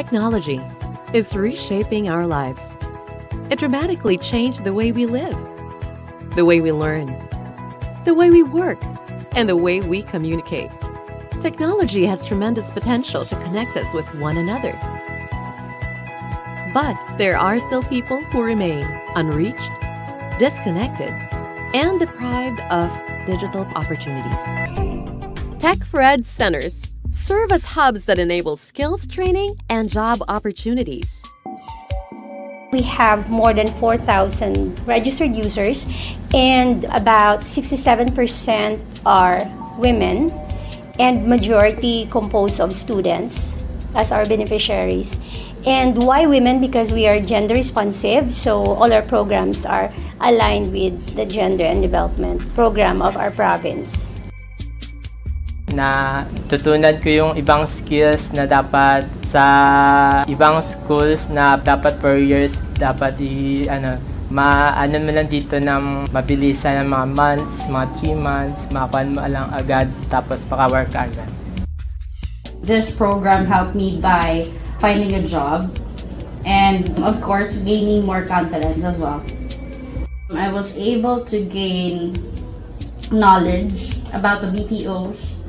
Technology is reshaping our lives. It dramatically changed the way we live, the way we learn, the way we work, and the way we communicate. Technology has tremendous potential to connect us with one another. But there are still people who remain unreached, disconnected, and deprived of digital opportunities. Tech4ED centers serve as hubs that enable skills training and job opportunities. We have more than 4,000 registered users, and about 67% are women, and majority composed of students as our beneficiaries. And why women? Because we are gender responsive, so all our programs are aligned with the gender and development program of our province. Na tutunan ko yung ibang skills na dapat sa ibang schools na dapat per years dapat maano mo lang dito ng mabilisan ng mga months, mga 3 months, makakuha mo lang agad tapos maka-work agad. This program helped me by finding a job and of course gaining more confidence as well. I was able to gain knowledge about the BPOs,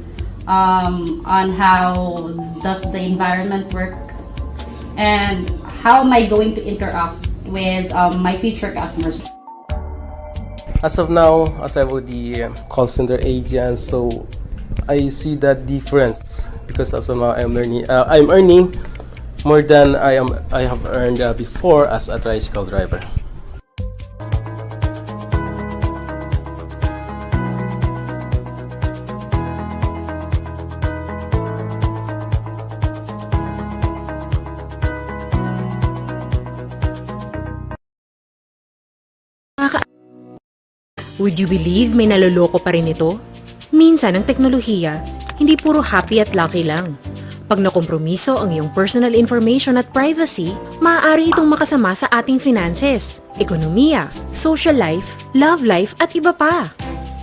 on how does the environment work and how am I going to interact with my future customers. As of now, as I was the call center agent, so I see that difference because as of now I'm earning more than I have earned before as a tricycle driver. Would you believe may naloloko pa rin ito? Minsan ang teknolohiya, hindi puro happy at lucky lang. Pag nakompromiso ang iyong personal information at privacy, maaari itong makasama sa ating finances, ekonomiya, social life, love life at iba pa.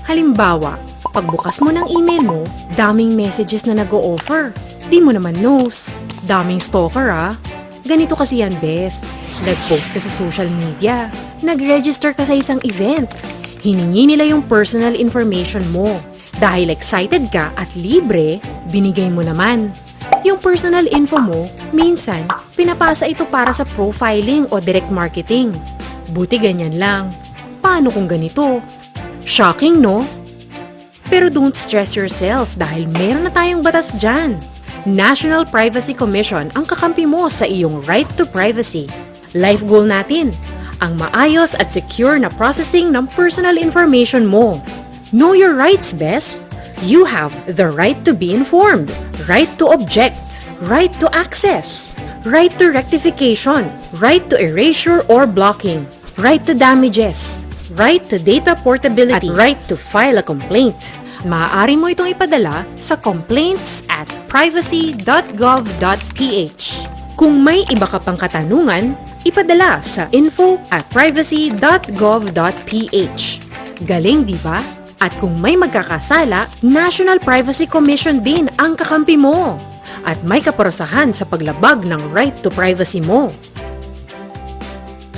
Halimbawa, pagbukas mo ng email mo, daming messages na nag-o-offer. Di mo naman knows. Daming stalker ah. Ganito kasi yan, bes. Nag-post ka sa social media. Nag-register ka sa isang event. Hiningi nila yung personal information mo. Dahil excited ka at libre, binigay mo naman. Yung personal info mo, minsan, pinapasa ito para sa profiling o direct marketing. Buti ganyan lang. Paano kung ganito? Shocking, no? Pero don't stress yourself dahil meron na tayong batas dyan. National Privacy Commission ang kakampi mo sa iyong right to privacy. Life goal natin, ang maayos at secure na processing ng personal information mo. Know your rights, bes. You have the right to be informed, right to object, right to access, right to rectification, right to erasure or blocking, right to damages, right to data portability, at right to file a complaint. Maaari mo itong ipadala sa complaints@privacy.gov.ph. Kung may iba ka pang katanungan, ipadala sa info@privacy.gov.ph. Galing, di ba? At kung may magkakasala, National Privacy Commission din ang kakampi mo. At may kaparusahan sa paglabag ng right to privacy mo.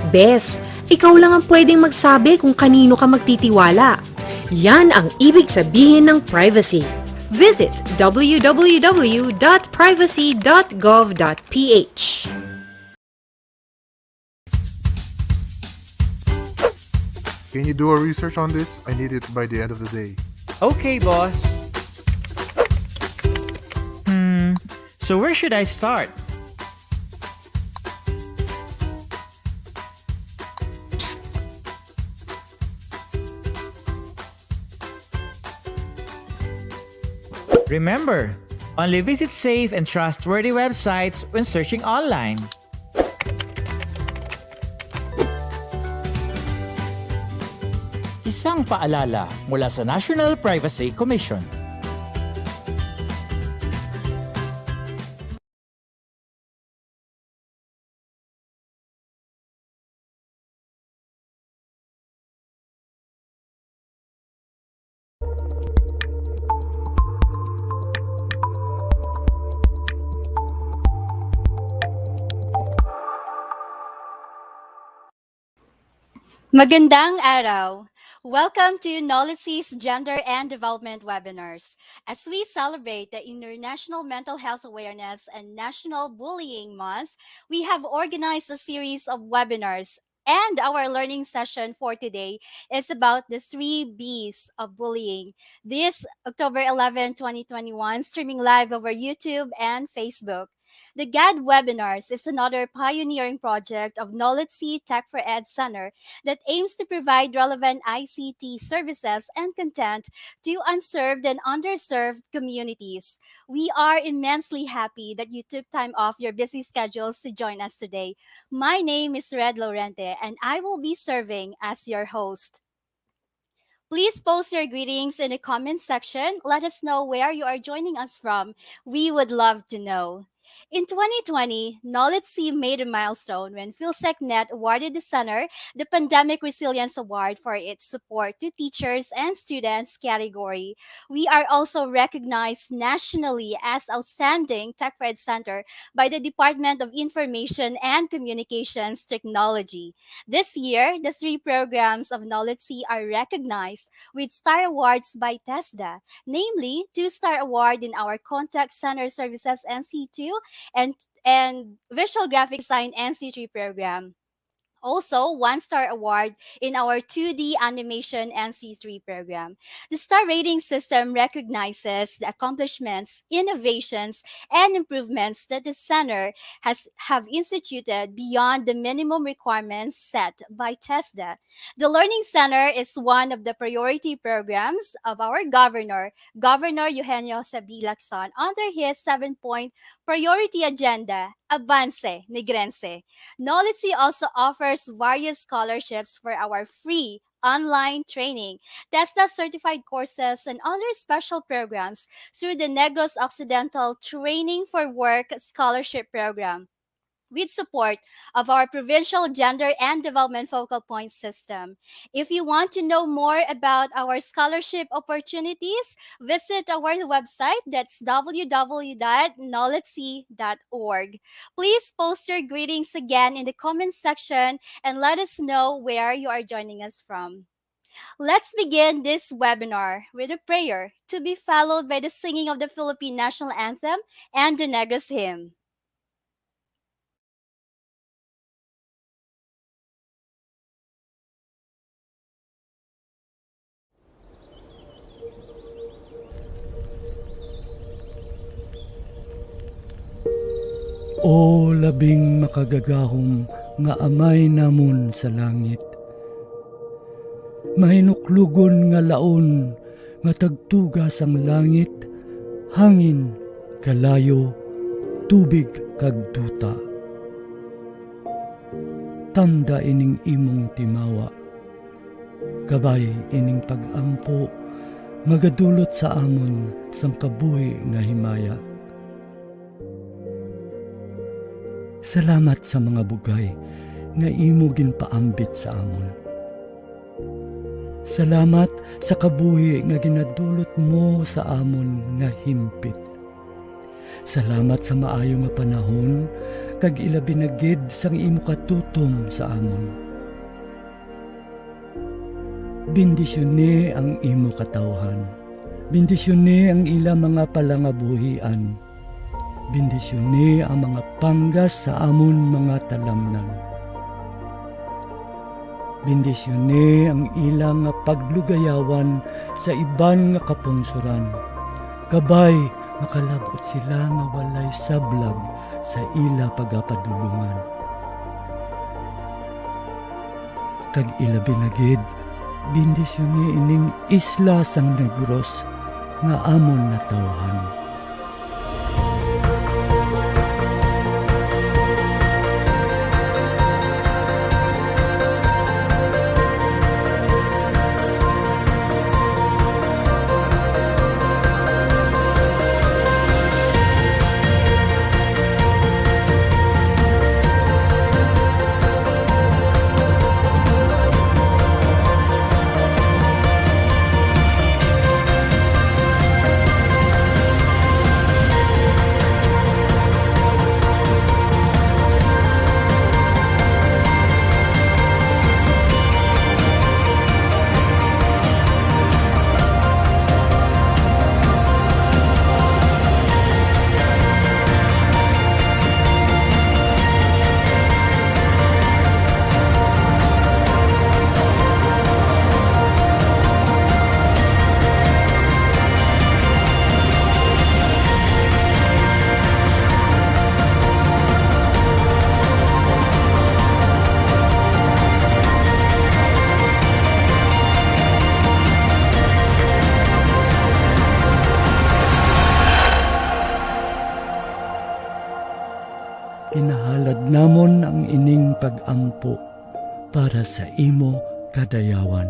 Bes, ikaw lang ang pwedeng magsabi kung kanino ka magtitiwala. Yan ang ibig sabihin ng privacy. Visit www.privacy.gov.ph. Can you do a research on this? I need it by the end of the day. Okay, boss. So where should I start? Remember, only visit safe and trustworthy websites when searching online. Isang paalala mula sa National Privacy Commission. Magandang araw! Welcome to NOLITC's Gender and Development Webinars. As we celebrate the International Mental Health Awareness and National Bullying Month, we have organized a series of webinars. And our learning session for today is about the 3 Bs of bullying. This October 11, 2021, streaming live over YouTube and Facebook. The GAD Webinars is another pioneering project of NOLITC Tech4ED Center that aims to provide relevant ICT services and content to unserved and underserved communities. We are immensely happy that you took time off your busy schedules to join us today. My name is Red Lorente, and I will be serving as your host. Please post your greetings in the comments section. Let us know where you are joining us from. We would love to know. In 2020, NOLITC made a milestone when PhilSecNet awarded the center the Pandemic Resilience Award for its support to teachers and students category. We are also recognized nationally as Outstanding Tech4ED Center by the Department of Information and Communications Technology. This year, the 3 programs of NOLITC are recognized with Star Awards by TESDA, namely 2-star award in our Contact Center Services NC2 and Visual Graphic Design NC3 program. Also, 1-star award in our 2D animation NC3 program. The star rating system recognizes the accomplishments, innovations, and improvements that the center have instituted beyond the minimum requirements set by TESDA. The Learning Center is one of the priority programs of our Governor Eugenio Sabí Lacson, under his 7-point priority agenda, Avance Negrense. NOLITC also offers various scholarships for our free online training, TESDA certified courses, and other special programs through the Negros Occidental Training for Work Scholarship Program, with support of our Provincial Gender and Development Focal Point System. If you want to know more about our scholarship opportunities, visit our website, that's www.nolitc.org. Please post your greetings again in the comments section and let us know where you are joining us from. Let's begin this webinar with a prayer, to be followed by the singing of the Philippine National Anthem and the Negros hymn. O labing makagagahom nga amay namon sa langit, mahinuklugon nga laon nga tagtugas ang langit, hangin, kalayo, tubig kag duta. Tanda ining imong timawa, kabay ining pag-ampo, magadulot sa amon sang kabuhi nga himaya. Salamat sa mga bugay nga imo ginpaambit sa amon. Salamat sa kabuhi nga ginadulot mo sa amon nga himpit. Salamat sa maayo nga panahon kag ilabi na gid sang imo katutom sa amon. Bendisyone ang imo katawhan. Bendisyone ang ila mga palangabuhian. Bendisyone ang mga panggas sa amon mga talamnan. Bendisyone ang ilang paglugayawan sa iban nga kapungsuran. Kabay makalabot sila nga walay sablag sa ila pagapadulungan. Kag ilabi na gid, bendisyone ining isla sang Negros nga amon natawhan. Ginahalad namon ang ining pag-ampo para sa imo kadayawan.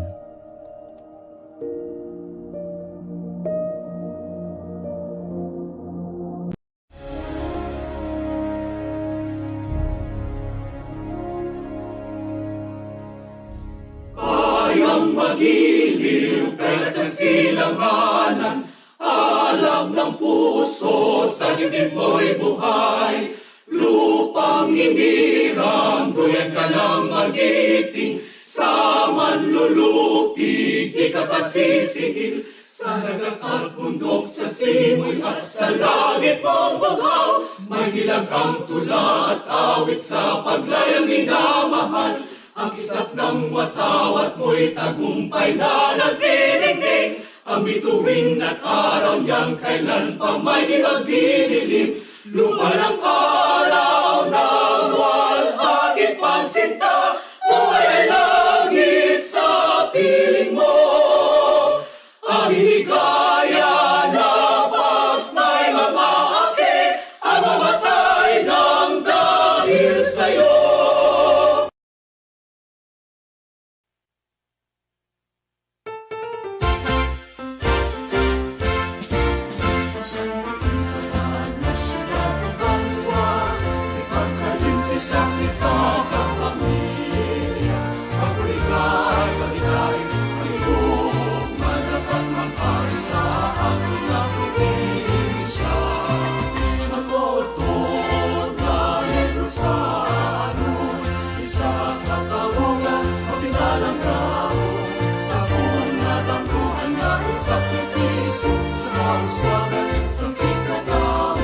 Bayang magiliw kay sa silanganan, alam ng puso sa dibdib mo'y buhay. Lupang inirang, duyan ka ng magiting, sa manlulupig, di ka pasisihil. Sa dagat at bundok, sa simoy at sa langit mong bughaw, may hilag ang tula at awit sa paglayang minamahal. Ang kisap ng watawat mo'y tagumpay na nagdinigdig. Ang bituin at araw niyang kailan pa may magdidilim. Lupa ng araw ng walhagit pansinta, buhay ay langit sa piling mo. Ang hinigaya na pag may mga api, ang mamatay ng dahil sa'yo. Sa kita kapamilya, pag-uligay, pag-inay, pag-ibog, madapat mag-ari sa aking na probinsya. Magotod na Negros sa isa katawungan, mapinalang tao, sa buong natangguhan na isakripiso, sa kauswagan, sa sikat tao.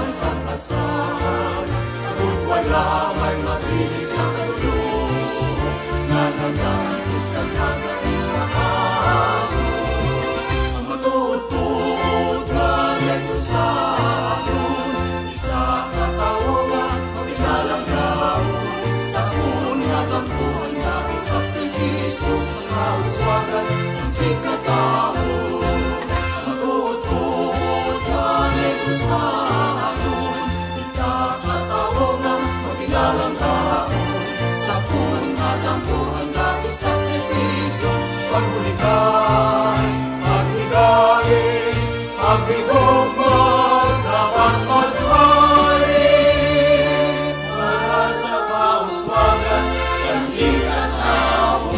Sa kasahan, sagot wala may mapiling sa kalulong, nagagayos ka nagais na ako. Ang matutod na Negros sa akin, isa katawungan, mapinalang tao, sa unang dampuan na isakripiso, sa kauswagan, sa sikat tao. Ang matutod na Negros sa lang tao, sa punadang po ang dati sakripisyo, paghulikan, paghigain, paghibog mo, dapat maghari, para sa kauswagan, sa sikat tao.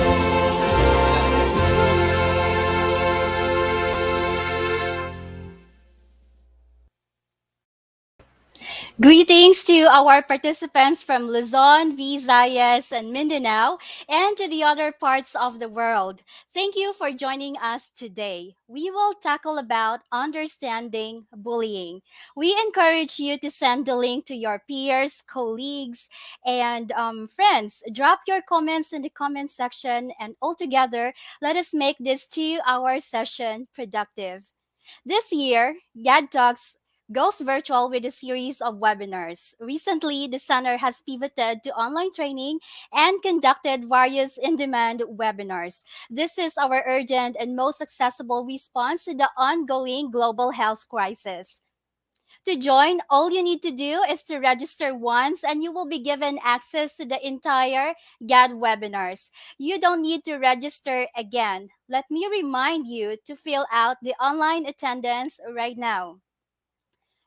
Greetings to our participants from Luzon, Visayas, and Mindanao, and to the other parts of the world. Thank you for joining us today. We will tackle about understanding bullying. We encourage you to send the link to your peers, colleagues, and friends. Drop your comments in the comment section, and altogether, let us make this 2-hour session productive. This year, GAD Talks goes virtual with a series of webinars. Recently, the center has pivoted to online training and conducted various in-demand webinars. This is our urgent and most accessible response to the ongoing global health crisis. To join, all you need to do is to register once and you will be given access to the entire GAD webinars. You don't need to register again. Let me remind you to fill out the online attendance right now.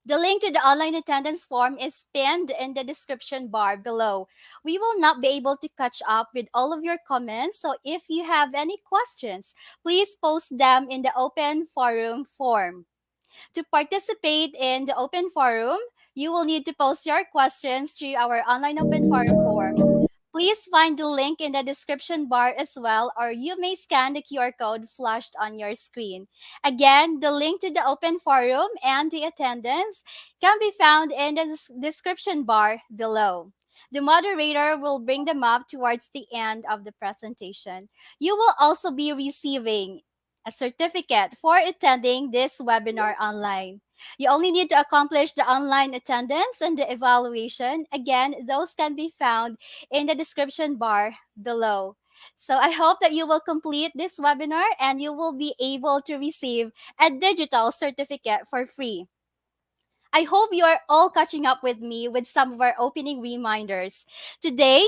The link to the online attendance form is pinned in the description bar below. We will not be able to catch up with all of your comments, so if you have any questions, please post them in the open forum form. To participate in the open forum, you will need to post your questions through our online open forum form. Please find the link in the description bar as well, or you may scan the QR code flashed on your screen. Again, the link to the open forum and the attendance can be found in the description bar below. The moderator will bring them up towards the end of the presentation. You will also be receiving a certificate for attending this webinar online. You only need to accomplish the online attendance and the evaluation. Again, those can be found in the description bar below. So I hope that you will complete this webinar and you will be able to receive a digital certificate for free. I hope you are all catching up with me with some of our opening reminders. Today,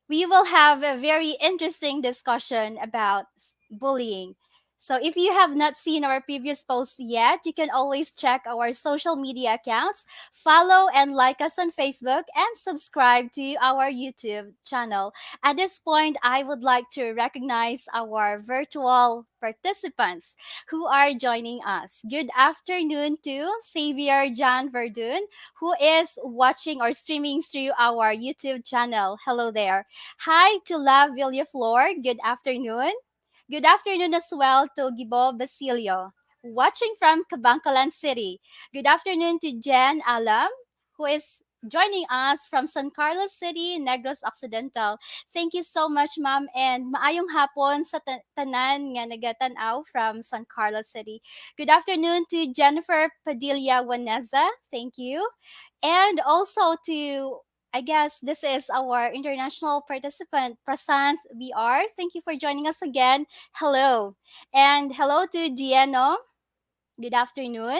we will have a very interesting discussion about bullying. So if you have not seen our previous posts yet, you can always check our social media accounts, follow and like us on Facebook, and subscribe to our YouTube channel. At this point, I would like to recognize our virtual participants who are joining us. Good afternoon to Xavier John Verdun, who is watching or streaming through our YouTube channel. Hello there. Hi to La Villaflor. Good afternoon. Good afternoon as well to Gibo Basilio, watching from Cabancalan City. Good afternoon to Jen Alam, who is joining us from San Carlos City, Negros Occidental. Thank you so much, ma'am, and maayong hapon sa tanan nga nagatanaw from San Carlos City. Good afternoon to Jennifer Padilla Waneza. Thank you. And also to, I guess this is our international participant, Prasant BR. Thank you for joining us again. Hello. And hello to Gieno. Good afternoon.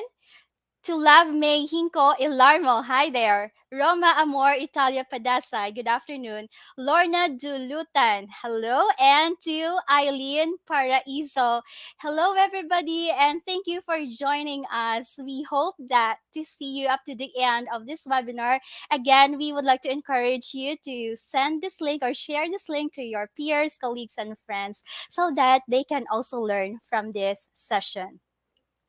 To Love May Hinko Ilarmo. Hi there. Roma Amor Italia Padasay. Good afternoon. Lorna Dulutan. Hello. And to Eileen Paraiso. Hello, everybody. And thank you for joining us. We hope that to see you up to the end of this webinar. Again, we would like to encourage you to send this link or share this link to your peers, colleagues, and friends so that they can also learn from this session.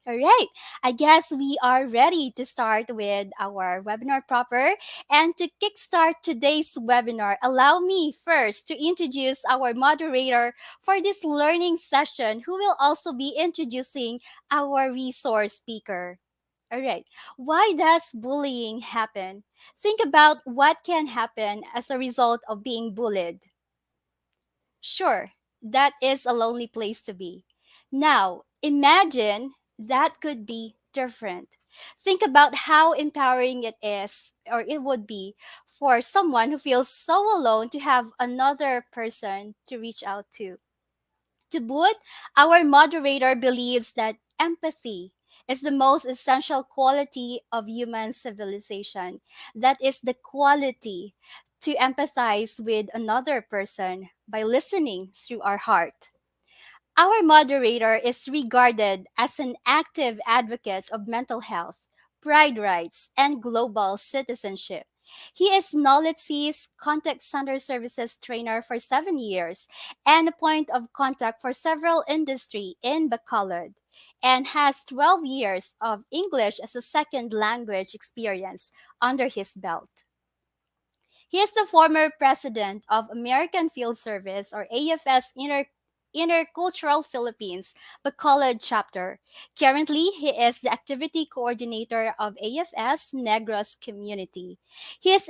All right, I guess we are ready to start with our webinar proper. And to kickstart today's webinar, allow me first to introduce our moderator for this learning session, who will also be introducing our resource speaker. All right, why does bullying happen? Think about what can happen as a result of being bullied. Sure, that is a lonely place to be. Now, imagine that could be different. Think about how empowering it is, or it would be, for someone who feels so alone to have another person to reach out to. To boot, our moderator believes that empathy is the most essential quality of human civilization. That is the quality to empathize with another person by listening through our heart. Our moderator is regarded as an active advocate of mental health, pride rights, and global citizenship. He is NOLITC's contact center services trainer for 7 years and a point of contact for several industries in Bacolod, and has 12 years of English as a second language experience under his belt. He is the former president of American Field Service, or AFS Intercultural Philippines, Bacolod chapter. Currently, he is the activity coordinator of AFS Negros community. His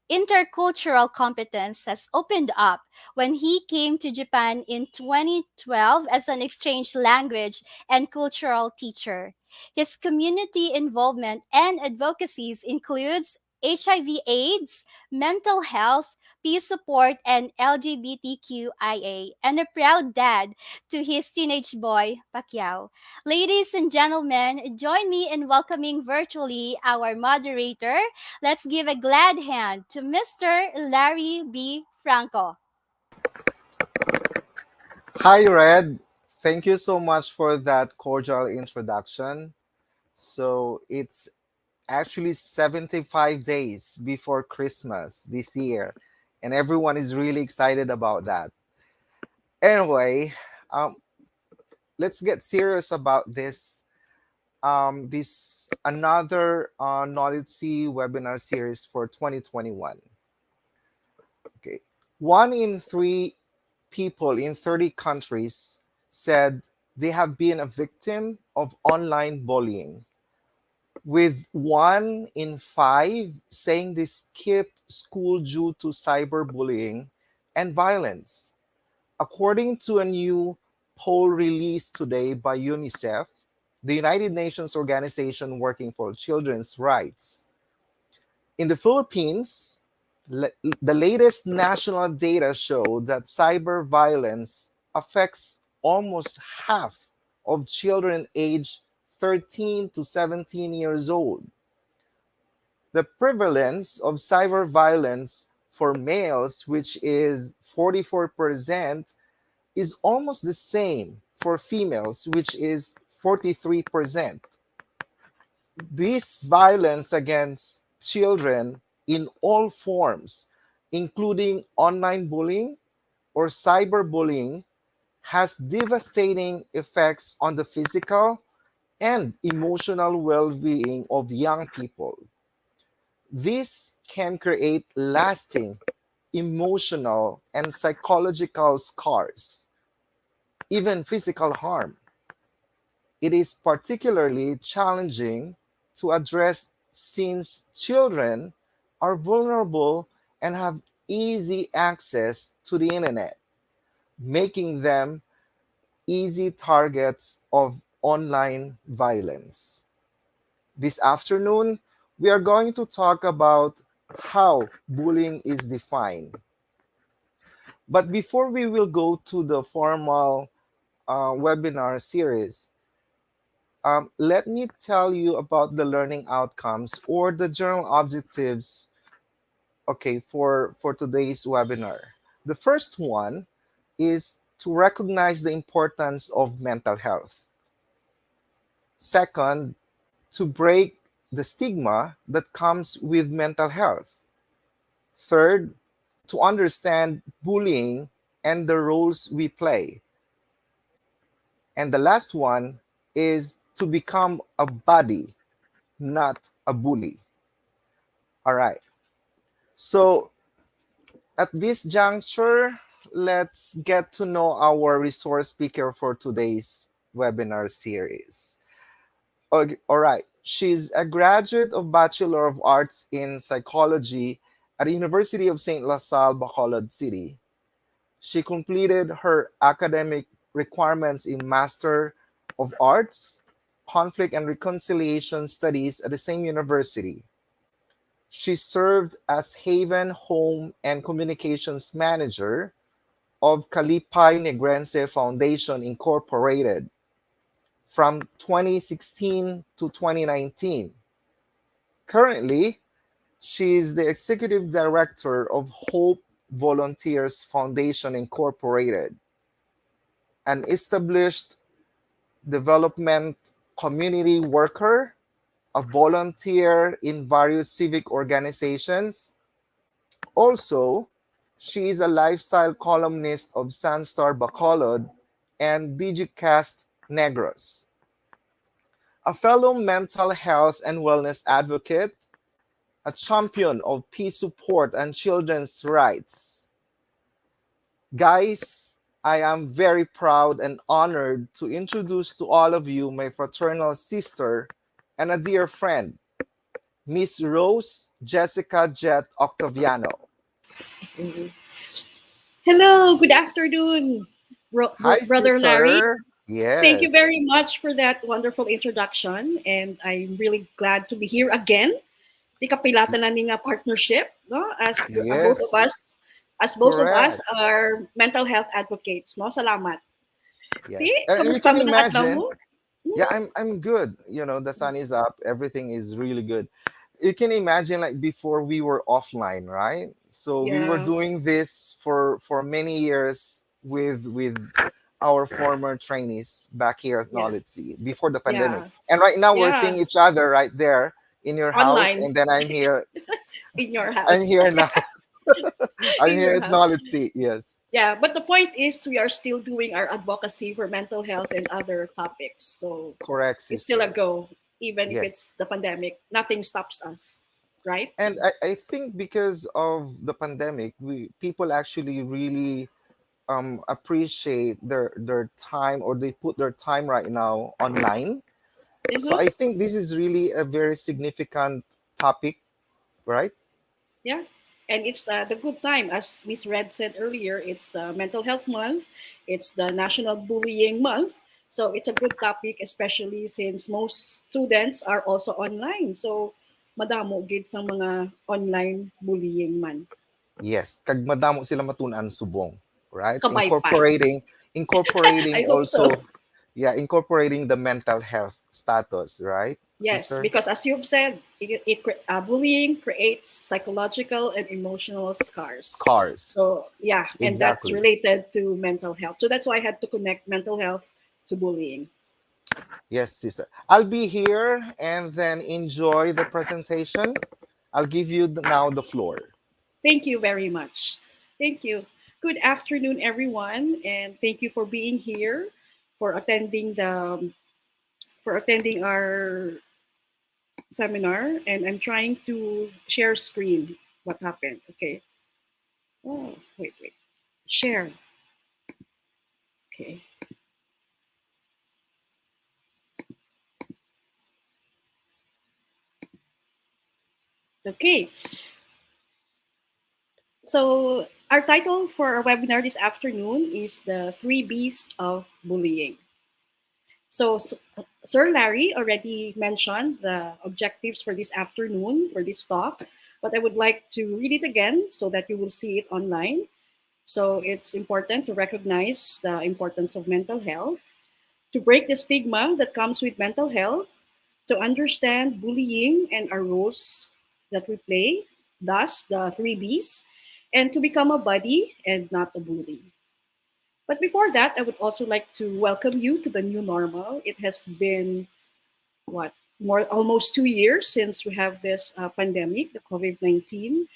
intercultural competence has opened up when he came to Japan in 2012 as an exchange language and cultural teacher. His community involvement and advocacies includes HIV/AIDS, mental health, peace support, and LGBTQIA, and a proud dad to his teenage boy, Pacquiao. Ladies and gentlemen, join me in welcoming virtually our moderator. Let's give a glad hand to Mr. Larry B. Franco. Hi, Red. Thank you so much for that cordial introduction. So it's actually 75 days before Christmas this year, and everyone is really excited about that. Anyway, let's get serious about this. This another NOLITC webinar series for 2021. Okay, 1 in 3 people in 30 countries said they have been a victim of online bullying, with 1 in 5 saying they skipped school due to cyberbullying and violence. According to a new poll released today by UNICEF, the United Nations organization working for children's rights, in the Philippines, The latest national data show that cyber violence affects almost half of children aged 13 to 17 years old. The prevalence of cyber violence for males, which is 44%, is almost the same for females, which is 43%. This violence against children in all forms, including online bullying or cyberbullying, has devastating effects on the physical and emotional well-being of young people. This can create lasting emotional and psychological scars, even physical harm. It is particularly challenging to address since children are vulnerable and have easy access to the internet, making them easy targets of online violence. This afternoon, we are going to talk about how bullying is defined. But before we will go to the formal webinar series, let me tell you about the learning outcomes or the general objectives, okay, for today's webinar. The first one is to recognize the importance of mental health. Second, to break the stigma that comes with mental health. Third, to understand bullying and the roles we play. And the last one is to become a buddy, not a bully. All right. So at this juncture, let's get to know our resource speaker for today's webinar series. Okay, all right. She's a graduate of Bachelor of Arts in Psychology at the University of St. La Salle, Bacolod City. She completed her academic requirements in Master of Arts, Conflict and Reconciliation Studies at the same university. She served as Haven Home and Communications Manager of Kalipay Negrense Foundation Incorporated from 2016 to 2019. Currently, she is the Executive Director of Hope Volunteers Foundation Incorporated, an established development community worker, a volunteer in various civic organizations. Also, she is a lifestyle columnist of Sunstar Bacolod and Digicast Negros, a fellow mental health and wellness advocate, a champion of peace support and children's rights. Guys, I am very proud and honored to introduce to all of you my fraternal sister and a dear friend, Miss Rose Jessica Jet Octaviano. Hello, good afternoon, Hi, Brother sister. Larry. Yes. Thank you very much for that wonderful introduction, and I'm really glad to be here again. Di kapilatan na nga partnership, no? As both of Yes. us, both of us Correct. are mental health advocates, no? Salamat. Yes. Di, And you kamusta can mo ng adlaw imagine, mo? yeah, I'm good. You know, the sun is up, everything is really good. You can imagine, like, before we were offline, right? So we were Yeah. doing this for many years with our former trainees back here at Yeah. NOLITC before the pandemic. Yeah. And right now we're Yeah. seeing each other right there in your house, Online. and then I'm here. In your house. I'm here now. I'm In here your at house. NOLITC. Yes. Yeah, but the point is we are still doing our advocacy for mental health and other topics. So Correct, it's still a sister. go, even if it's Yes. the pandemic. Nothing stops us, right? And I think because of the pandemic, people actually really appreciate their time, or they put their time right now online. So I think this is really a very significant topic, right? Yeah, and it's the good time, as Miss Red said earlier. It's Mental Health Month. It's the National Bullying Month. So it's a good topic, especially since most students are also online. So madamo gid sa mga online bullying man. Yes, kag madamo sila matun-an subong, right? Kamaypay. Incorporating I hope so. also, yeah, incorporating the mental health status, right, Yes, sister? because as you've said, bullying creates psychological and emotional scars. Scars. So yeah, and that's Exactly. related to mental health. So that's why I had to connect mental health to bullying. Yes, sister. I'll be here and then enjoy the presentation. I'll give you now the floor. Thank you very much. Thank you. Good afternoon, everyone, and thank you for being here, for attending our seminar. And I'm trying to share screen. What happened? Okay. Oh, wait. Share. Okay. Okay. So our title for our webinar this afternoon is the 3 Bs of bullying. So Sir Larry already mentioned the objectives for this afternoon, for this talk, but I would like to read it again so that you will see it online. So it's important to recognize the importance of mental health, to break the stigma that comes with mental health, to understand bullying and our roles that we play, thus the 3 Bs, and to become a buddy and not a bully. But before that, I would also like to welcome you to the new normal. It has been what more almost 2 years since we have this pandemic, the COVID-19,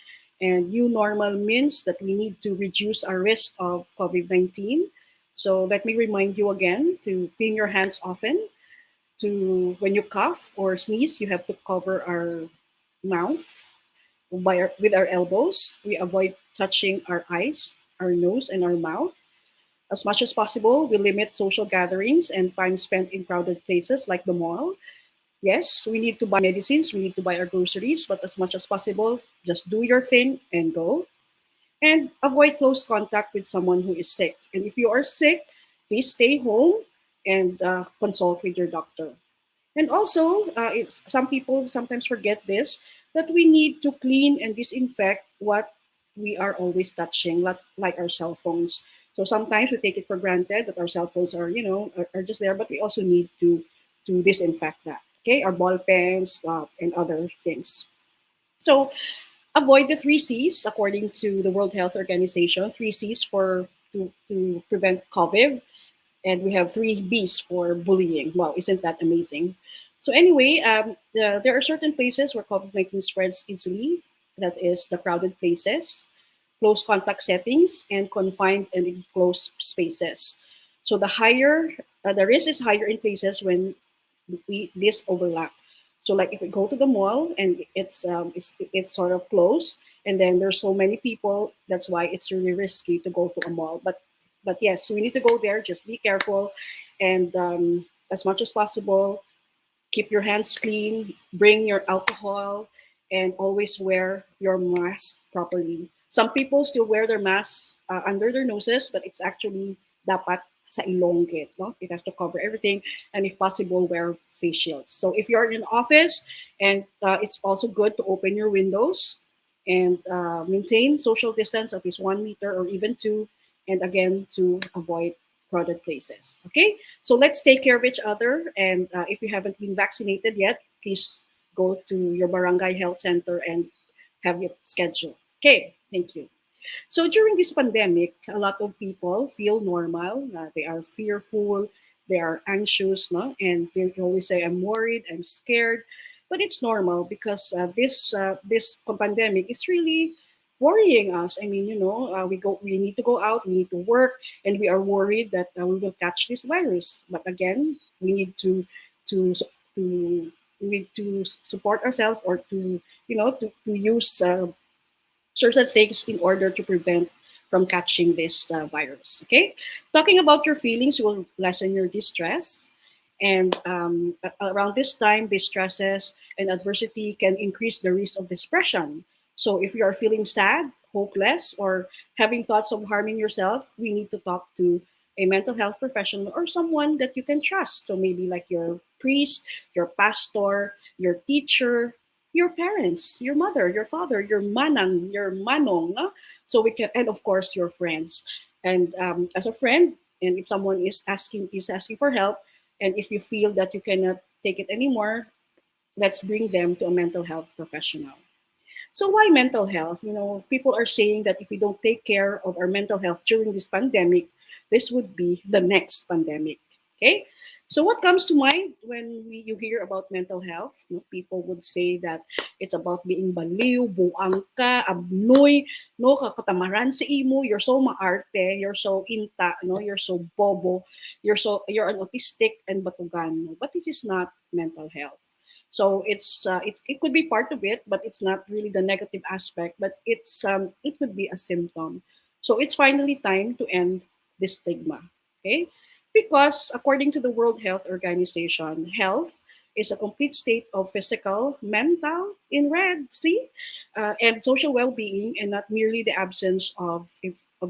and new normal means that we need to reduce our risk of COVID-19. So let me remind you again to clean your hands often. To when you cough or sneeze, you have to cover our mouth with our elbows. We avoid touching our eyes, our nose, and our mouth. As much as possible, we limit social gatherings and time spent in crowded places like the mall. Yes, we need to buy medicines, we need to buy our groceries, but as much as possible, just do your thing and go. And avoid close contact with someone who is sick. And if you are sick, please stay home and consult with your doctor. And also, some people sometimes forget this, that we need to clean and disinfect what we are always touching, like our cell phones. So sometimes we take it for granted that our cell phones are, are just there, but we also need to disinfect that. Okay, our ball pens and other things. So avoid the 3 Cs according to the World Health Organization. 3 Cs to prevent COVID, and we have 3 Bs for bullying. Wow, isn't that amazing? So anyway, there are certain places where COVID-19 spreads easily. That is the crowded places, close contact settings, and confined and enclosed spaces. So the risk is higher in places when this overlap. So like if we go to the mall and it's sort of close, and then there's so many people, that's why it's really risky to go to a mall. But yes, we need to go there. Just be careful, and as much as possible, keep your hands clean. Bring your alcohol, and always wear your mask properly. Some people still wear their masks under their noses, but it's actually dapat sa ilongit. No? It has to cover everything, and if possible, wear face shields. So if you're in an office, and it's also good to open your windows and maintain social distance of at least 1 meter or even 2, and again to avoid crowded places. Okay, so let's take care of each other. And if you haven't been vaccinated yet, please go to your barangay health center and have it scheduled. Okay, thank you. So during this pandemic, a lot of people feel normal. They are fearful, they are anxious, no? And they always say, "I'm worried, I'm scared." But it's normal because this pandemic is really worrying us. I mean, we need to go out, we need to work, and we are worried that we will catch this virus. But again, we need to to we need to support ourselves, or to use certain things in order to prevent from catching this virus. Okay, talking about your feelings will lessen your distress, and around this time, distresses and adversity can increase the risk of depression. So if you are feeling sad, hopeless, or having thoughts of harming yourself, we need to talk to a mental health professional or someone that you can trust. So maybe like your priest, your pastor, your teacher, your parents, your mother, your father, your manang, your manong, no? So we can, and of course your friends. And as a friend, and if someone is asking for help, and if you feel that you cannot take it anymore, let's bring them to a mental health professional. So why mental health? People are saying that if we don't take care of our mental health during this pandemic, this would be the next pandemic. Okay? So what comes to mind when you hear about mental health? People would say that it's about being baliw, buang ka, abnoy, no, kakatamaran sa imo, you're so maarte, you're so inta, no, you're so bobo, you're an autistic and batugan. But this is not mental health. So it could be part of it, but it's not really the negative aspect. But it could be a symptom. So it's finally time to end this stigma. Okay, because according to the World Health Organization, health is a complete state of physical, mental, in red, see, and social well-being, and not merely the absence of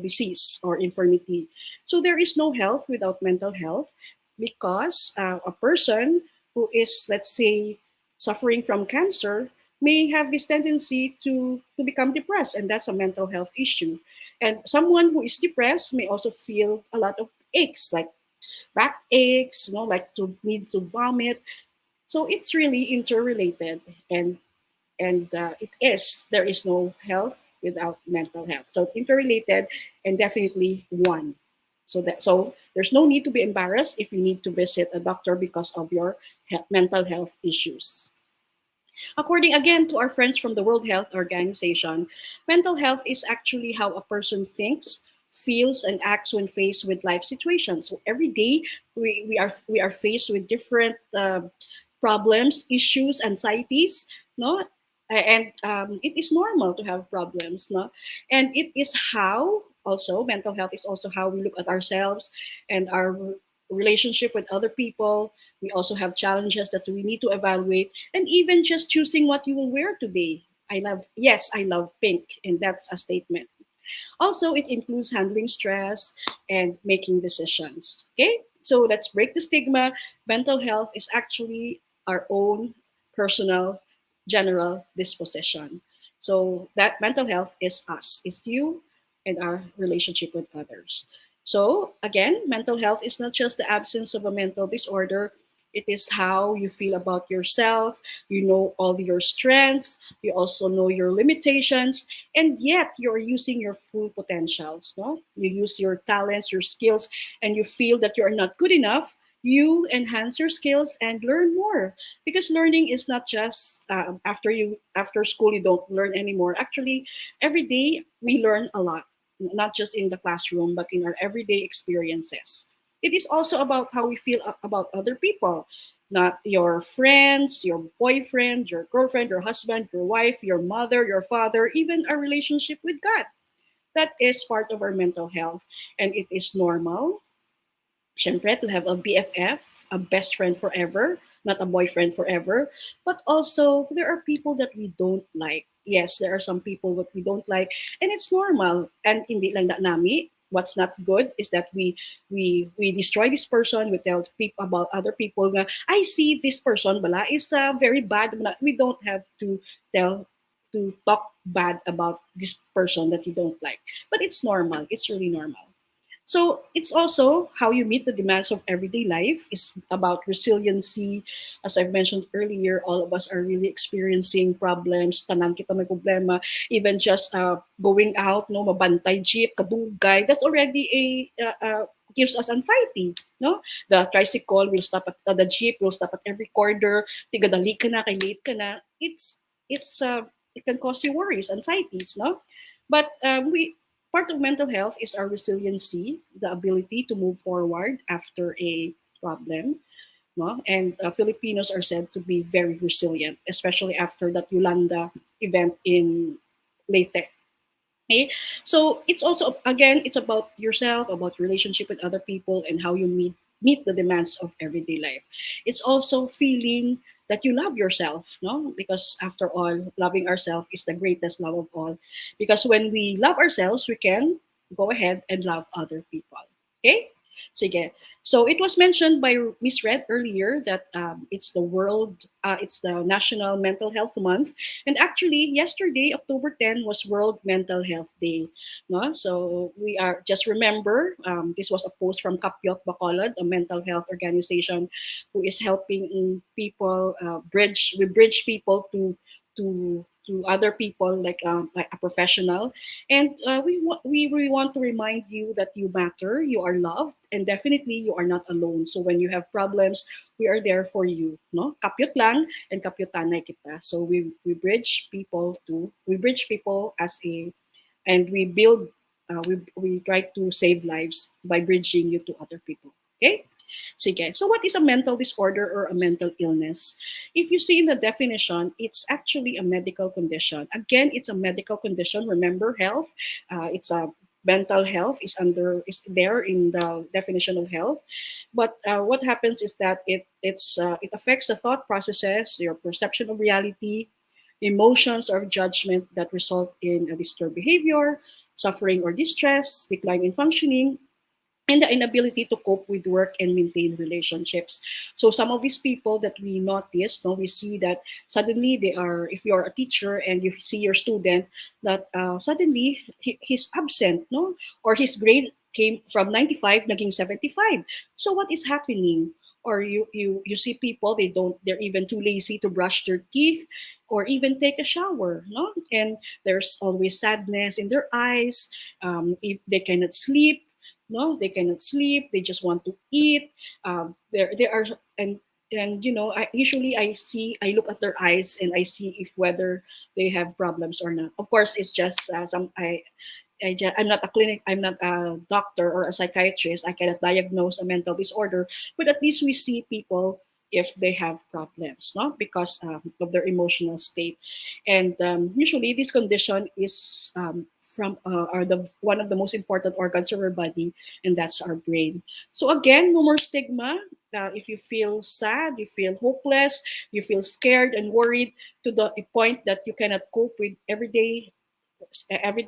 disease or infirmity. So there is no health without mental health, because a person who is, let's say, suffering from cancer may have this tendency to become depressed, and that's a mental health issue. And someone who is depressed may also feel a lot of aches, like back aches, like to need to vomit. So it's really interrelated, and there is no health without mental health. So interrelated and definitely one. So there's no need to be embarrassed if you need to visit a doctor because of your mental health issues. According again to our friends from the World Health Organization, mental health is actually how a person thinks, feels, and acts when faced with life situations. So every day we are faced with different problems, issues, anxieties, no, and it is normal to have problems, no, and it is how also mental health is also how we look at ourselves and our relationship with other people. We also have challenges that we need to evaluate, and even just choosing what you will wear today. I love pink, and that's a statement. Also, it includes handling stress and making decisions. Okay, so let's break the stigma. Mental health is actually our own personal general disposition. So that mental health is us, it's you, and our relationship with others. So again, mental health is not just the absence of a mental disorder. It is how you feel about yourself. You know all your strengths. You also know your limitations, and yet you're using your full potentials. No, you use your talents, your skills, and you feel that you are not good enough. You enhance your skills and learn more, because learning is not just after school you don't learn anymore. Actually, every day we learn a lot, not just in the classroom, but in our everyday experiences. It is also about how we feel about other people, not your friends, your boyfriend, your girlfriend, your husband, your wife, your mother, your father, even our relationship with God. That is part of our mental health, and it is normal, syempre, to have a BFF, a best friend forever, not a boyfriend forever. But also, there are people that we don't like. Yes, there are some people that we don't like, and it's normal. And hindi lang na nami. What's not good is that we destroy this person. We tell people about other people. Nga, I see this person bala is very bad. We don't have to talk bad about this person that you don't like. But it's normal. It's really normal. So it's also how you meet the demands of everyday life. Is about resiliency. As I've mentioned earlier, all of us are really experiencing problems. Tanan kita may problema. Even just going out, no, mabantay jeep, kadugay. That's already gives us anxiety. No, the tricycle will stop at the jeep will stop at every corner. Tigadali ka na, kay late ka na. It can cause you worries, anxieties. No, but we part of mental health is our resiliency, the ability to move forward after a problem. No? And Filipinos are said to be very resilient, especially after that Yolanda event in Leyte. Okay? So it's also, again, it's about yourself, about relationship with other people, and how you meet the demands of everyday life. It's also feeling that you love yourself, no? Because after all, loving ourselves is the greatest love of all. Because when we love ourselves, we can go ahead and love other people. Okay? Sige. So it was mentioned by Miss Red earlier that it's the National Mental Health Month, and actually yesterday, October 10, was World Mental Health Day. No, so we are just remember this was a post from Kapyot Bacolod, a mental health organization who is helping people bridge people to other people like a professional. And we want to remind you that you matter, you are loved, and definitely you are not alone. So when you have problems, we are there for you. No, kapyot lang and kapyotanay kita. So we bridge people as a, and we build we try to save lives by bridging you to other people. Okay. Sige. So what is a mental disorder or a mental illness? If you see in the definition, it's actually a medical condition. Again, it's a medical condition. Remember, health, it's a mental health is there in the definition of health. But what happens is that it affects the thought processes, your perception of reality, emotions or judgment that result in a disturbed behavior, suffering or distress, decline in functioning, and the inability to cope with work and maintain relationships. So some of these people that we notice, we see that suddenly they are, if you're a teacher and you see your student that suddenly he's absent, or his grade came from 95 naging 75. So what is happening? Or you see people, they're even too lazy to brush their teeth or even take a shower, and there's always sadness in their eyes. If they cannot sleep, they cannot sleep. They just want to eat. There are, and I look at their eyes and I see if whether they have problems or not. Of course, it's just I'm not I'm not a doctor or a psychiatrist. I cannot diagnose a mental disorder, but at least we see people if they have problems, because of their emotional state. And usually this condition is one of the most important organs of our body, and that's our brain. So again, no more stigma. If you feel sad, you feel hopeless, you feel scared and worried to the point that you cannot cope with everyday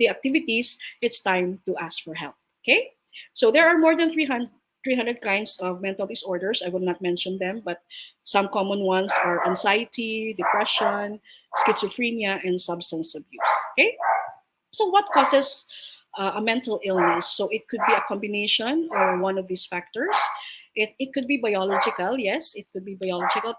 activities, it's time to ask for help. Okay? So there are more than 300 kinds of mental disorders. I will not mention them, but some common ones are anxiety, depression, schizophrenia, and substance abuse. Okay? So what causes a mental illness? So it could be a combination or one of these factors. It could be biological. Yes, it could be biological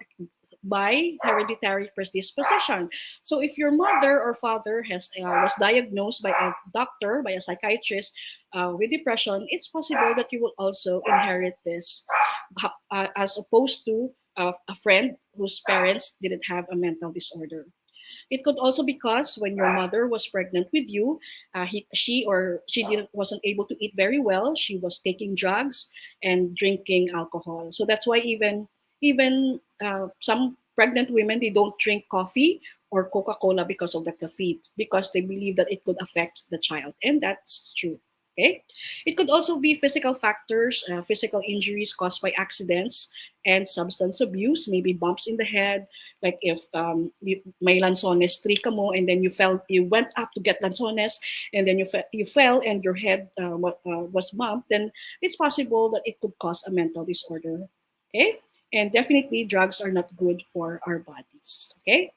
by hereditary predisposition. So if your mother or father was diagnosed by a doctor, by a psychiatrist with depression, it's possible that you will also inherit this, as opposed to a friend whose parents didn't have a mental disorder. It could also be because when your mother was pregnant with you, she wasn't able to eat very well. She was taking drugs and drinking alcohol. So that's why even some pregnant women, they don't drink coffee or Coca-Cola because of the caffeine, because they believe that it could affect the child, and that's true. Okay. It could also be physical factors, physical injuries caused by accidents and substance abuse, maybe bumps in the head. Like if may lanzones trika mo, and then you went up to get lanzones, and then you fell and your head was bumped, then it's possible that it could cause a mental disorder. Okay. And definitely drugs are not good for our bodies. Okay.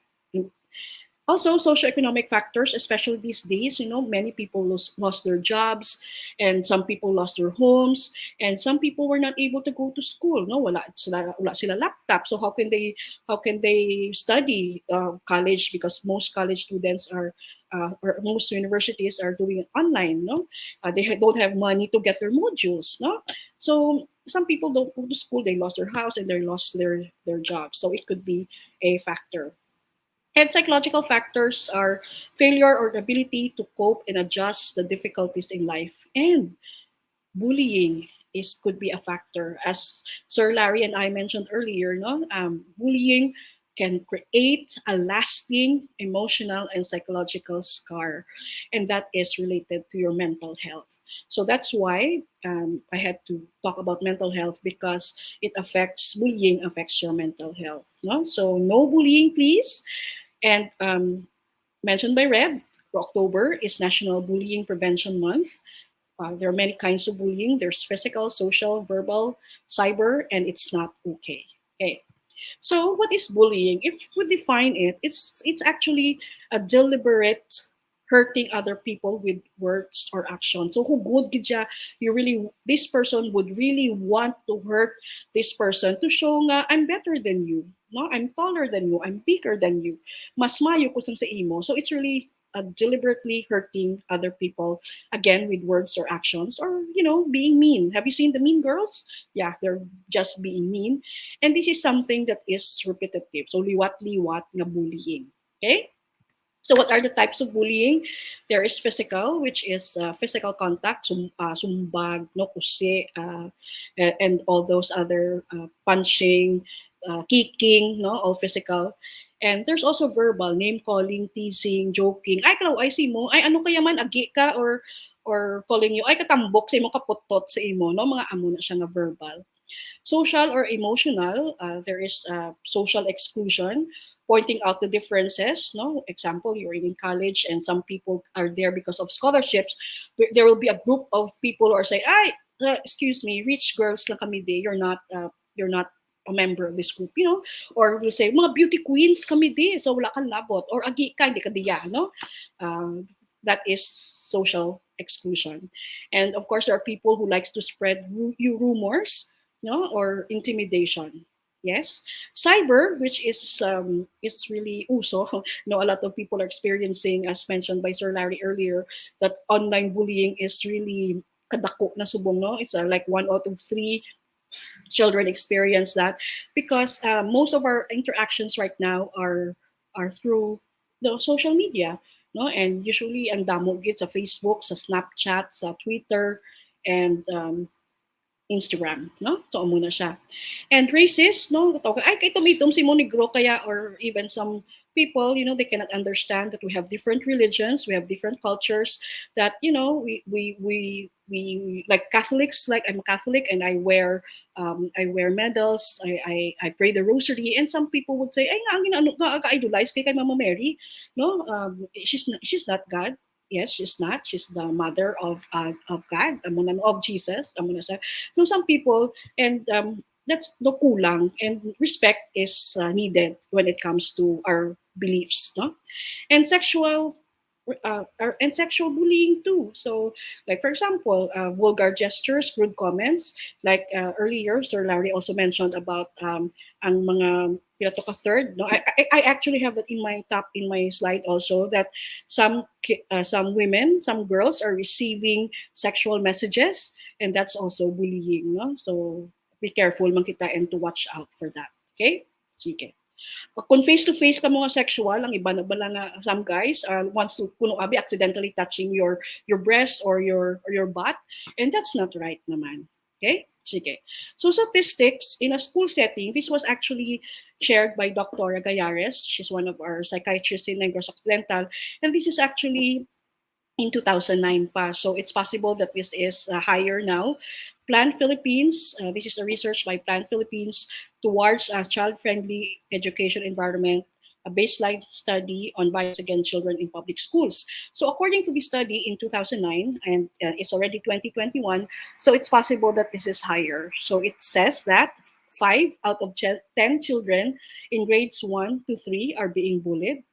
Also, socioeconomic factors, especially these days, many people lost their jobs, and some people lost their homes, and some people were not able to go to school. Wala sila laptop. So how can they study college? Because most college students or most universities are doing it online. They don't have money to get their modules. So some people don't go to school. They lost their house and they lost their job. So it could be a factor. And psychological factors are failure or ability to cope and adjust the difficulties in life. And bullying could be a factor. As Sir Larry and I mentioned earlier, bullying can create a lasting emotional and psychological scar. And that is related to your mental health. So that's why I had to talk about mental health, because bullying affects your mental health. So no bullying, please. And mentioned by Red, October is National Bullying Prevention Month. There are many kinds of bullying. There's physical, social, verbal, cyber, and it's not okay. Okay. So what is bullying? If we define it, it's actually a deliberate hurting other people with words or actions. So kung good gid siya, this person would really want to hurt this person to show nga I'm better than you, no? I'm taller than you, I'm bigger than you. Mas mayo ko sa imo. So it's really deliberately hurting other people, again with words or actions, or being mean. Have you seen the Mean Girls? Yeah, they're just being mean, and this is something that is repetitive. So liwat-liwat nga bullying. Okay. So what are the types of bullying? There is physical, which is physical contact, sumbag, no, kusi, and all those other punching, kicking, no, all physical. And there's also verbal, name calling, teasing, joking. Ay, kalaw, ay si mo, ay ano kaya man, agi ka, or calling you, ay katambok sa imo, kaputot sa imo, no, mga amo na siya nga verbal. Social or emotional, there is social exclusion, pointing out the differences. No, example, you're in college and some people are there because of scholarships. There will be a group of people who are saying, "Ay, excuse me, rich girls lang kami di. You're not a member of this group," or we'll say, "Mga beauty queens kami di, so wala kang labot," or "Agi ka, di ka diya," no? That is social exclusion. And of course, there are people who likes to spread rumors, no, or intimidation. Yes, cyber, which is it's really uso. A lot of people are experiencing, as mentioned by Sir Larry earlier, that online bullying is really kadako na subong. No, it's like 1 out of 3 children experience that, because most of our interactions right now are through the social media, no, and usually ang damo gid sa Facebook, sa Snapchat, sa Twitter, and Instagram, no? So muna siya. And racist, no? Ay, kay tumitom si mo Negro kaya, or even some people, they cannot understand that we have different religions, we have different cultures, that, we like Catholics, like I'm a Catholic and I wear medals, I pray the rosary, and some people would say, ay nga, ano ka idolize kay Mama Mary, no? She's not God. Yes, she's not. She's the mother of God, of Jesus. No, some people, and that's no kulang, and respect is needed when it comes to our beliefs, no? And sexual bullying too. So, like for example, vulgar gestures, crude comments. Like earlier, Sir Larry also mentioned about ang mga pinato ka third. No, I actually have that in my slide also, that some women, some girls are receiving sexual messages, and that's also bullying. No, so be careful man kita and to watch out for that. Okay, sige. Kung face-to-face ka mga sexual, ang iba na bala nga some guys wants to accidentally touching your breast or your butt, and that's not right naman. Okay? Sige. So statistics in a school setting, this was actually shared by Dr. Gayares. She's one of our psychiatrists in Negros Occidental, and this is actually in 2009 pa. So it's possible that this is higher now. Plan Philippines, this is a research by Plan Philippines towards a child-friendly education environment, a baseline study on violence against children in public schools. So according to the study in 2009, and it's already 2021, so it's possible that this is higher. So it says that 5 out of 10 children in grades 1 to 3 are being bullied,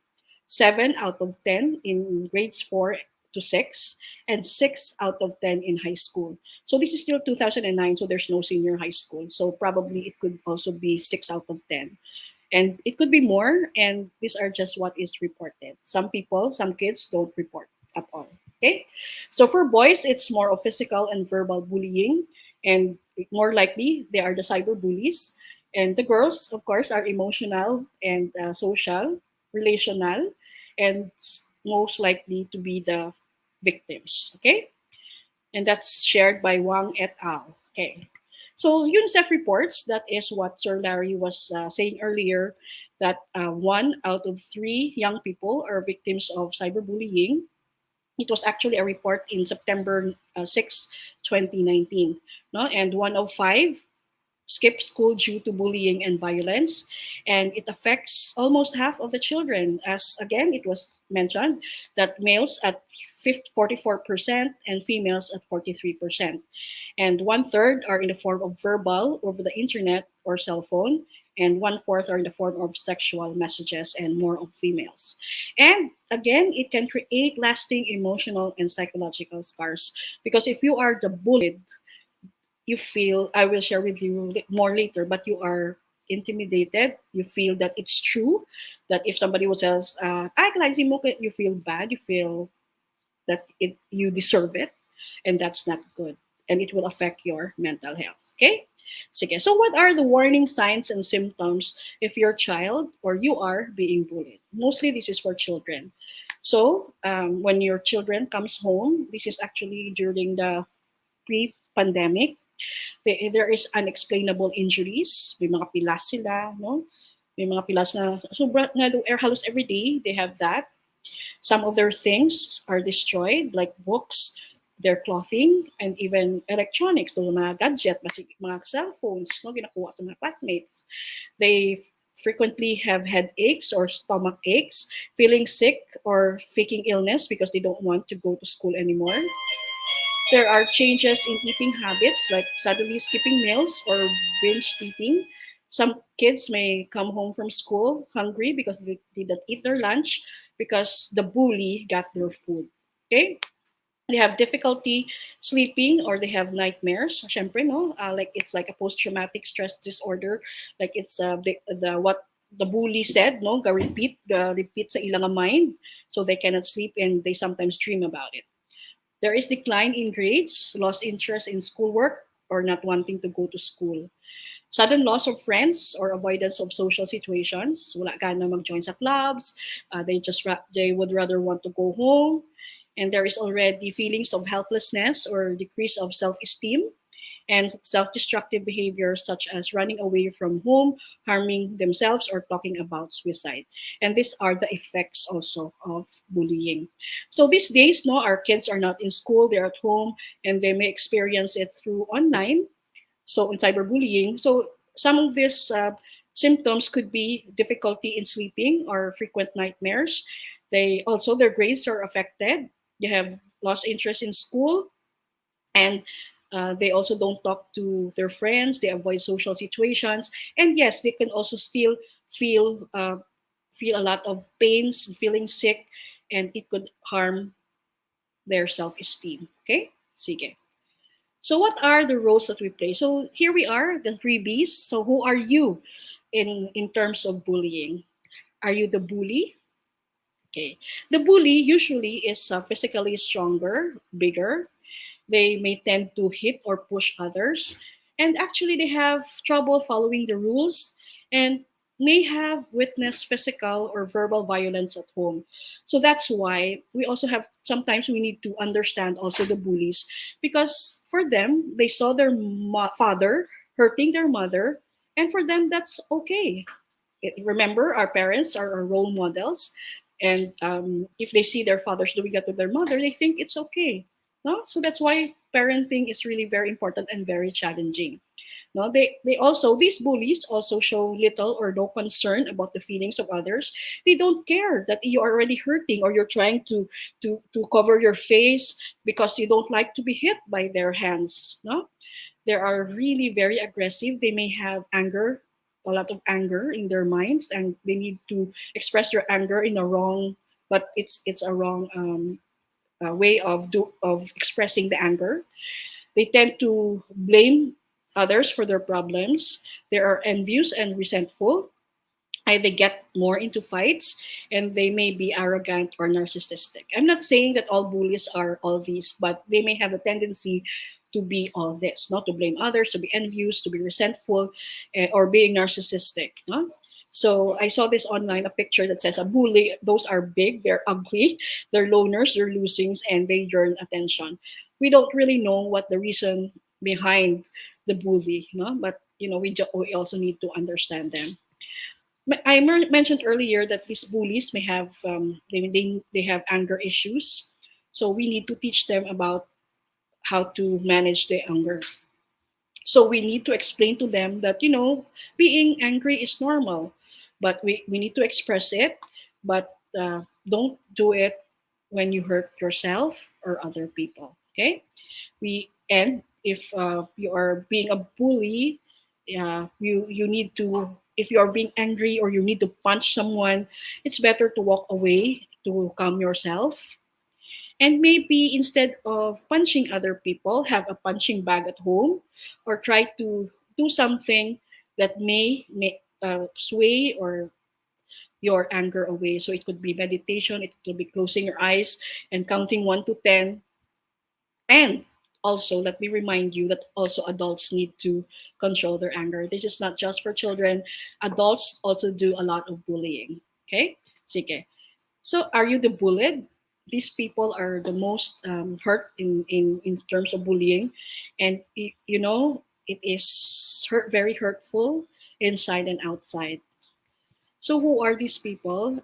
7 out of 10 in grades 4 to 6, and 6 out of 10 in high school. So this is still 2009, so there's no senior high school. So probably it could also be 6 out of 10. And it could be more, and these are just what is reported. Some kids don't report at all. Okay? So for boys, it's more of physical and verbal bullying, and more likely they are the cyber bullies. And the girls, of course, are emotional and social, relational, and most likely to be the victims. Okay? And that's shared by Wang et al. Okay. So UNICEF reports, that is what Sir Larry was saying earlier, that 1 out of 3 young people are victims of cyberbullying. It was actually a report in September 6, 2019. No? And 1 of 5 skip school due to bullying and violence, and it affects almost half of the children, as again it was mentioned that males at 44%, and females at 43%. And 1/3 are in the form of verbal over the internet or cell phone, and 1/4 are in the form of sexual messages, and more of females. And again, it can create lasting emotional and psychological scars, because if you are the bullied, you feel, I will share with you more later, but you are intimidated. You feel that it's true, that if somebody would tell us, you feel bad, you feel that you deserve it, and that's not good, and it will affect your mental health. Okay. Sige. So what are the warning signs and symptoms if your child or you are being bullied? Mostly this is for children. So when your children comes home, this is actually during the pre-pandemic, there is unexplainable injuries. May mga pilas sila, no? May mga pilas na sobra na halos every day they have that. Some of their things are destroyed, like books, their clothing, and even electronics, so mga gadget, mga cell phones, no, ginakuha sa mga classmates. They frequently have headaches or stomach aches, feeling sick or faking illness because they don't want to go to school anymore. There are changes in eating habits, like suddenly skipping meals or binge eating. Some kids may come home from school hungry because they didn't eat their lunch because the bully got their food. Okay? They have difficulty sleeping, or they have nightmares. Syempre, no? Like it's like a post-traumatic stress disorder. Like it's the what the bully said, no? Repeat sa ilang mind, so they cannot sleep and they sometimes dream about it. There is decline in grades, lost interest in schoolwork, or not wanting to go to school. Sudden loss of friends or avoidance of social situations. Wala gana mag-join sa clubs. They would rather want to go home. And there is already feelings of helplessness or decrease of self-esteem, and self-destructive behaviors such as running away from home, harming themselves, or talking about suicide. And these are the effects also of bullying. So these days, no, our kids are not in school, they're at home, and they may experience it through online, so in cyberbullying. So some of these symptoms could be difficulty in sleeping or frequent nightmares. Their grades are affected. They have lost interest in school, and they also don't talk to their friends. They avoid social situations, and yes, they can also still feel a lot of pains, feeling sick, and it could harm their self-esteem. Okay, sige. So what are the roles that we play? So here we are, the 3 Bs. So who are you in terms of bullying? Are you the bully? Okay. The bully usually is physically stronger, bigger. They may tend to hit or push others. And actually, they have trouble following the rules and may have witnessed physical or verbal violence at home. So that's why sometimes we need to understand also the bullies, because for them, they saw their father hurting their mother, and for them, that's okay. Remember, our parents are our role models. And if they see their fathers doing that to their mother, they think it's okay. No? So that's why parenting is really very important and very challenging. No, these bullies also show little or no concern about the feelings of others. They don't care that you're already hurting, or you're trying to cover your face because you don't like to be hit by their hands. No, they are really very aggressive. They may have anger, a lot of anger in their minds, and they need to express their anger in a wrong, but it's a wrong way of expressing the anger. They tend to blame others for their problems. They are envious and resentful. They get more into fights, and they may be arrogant or narcissistic. I'm not saying that all bullies are all these, but they may have a tendency to be all this, not to blame others, to be envious, to be resentful, or being narcissistic. No? So I saw this online, a picture that says a bully, those are big, they're ugly, they're loners, they're losings, and they yearn attention. We don't really know what the reason behind the bully, no? But we also need to understand them. I mentioned earlier that these bullies may have they have anger issues, so we need to teach them about how to manage their anger. So we need to explain to them that being angry is normal, but we need to express it, but don't do it when you hurt yourself or other people. Okay, and if you are being a bully, you need to, if you are being angry or you need to punch someone, it's better to walk away to calm yourself. And maybe instead of punching other people, have a punching bag at home, or try to do something that may sway or your anger away. So it could be meditation, it could be closing your eyes and counting 1 to 10. And also, let me remind you that also adults need to control their anger. This is not just for children. Adults also do a lot of bullying. Okay? Sige. So are you the bullied? These people are the most hurt in terms of bullying. And, you know, it is very hurtful inside and outside. So who are these people?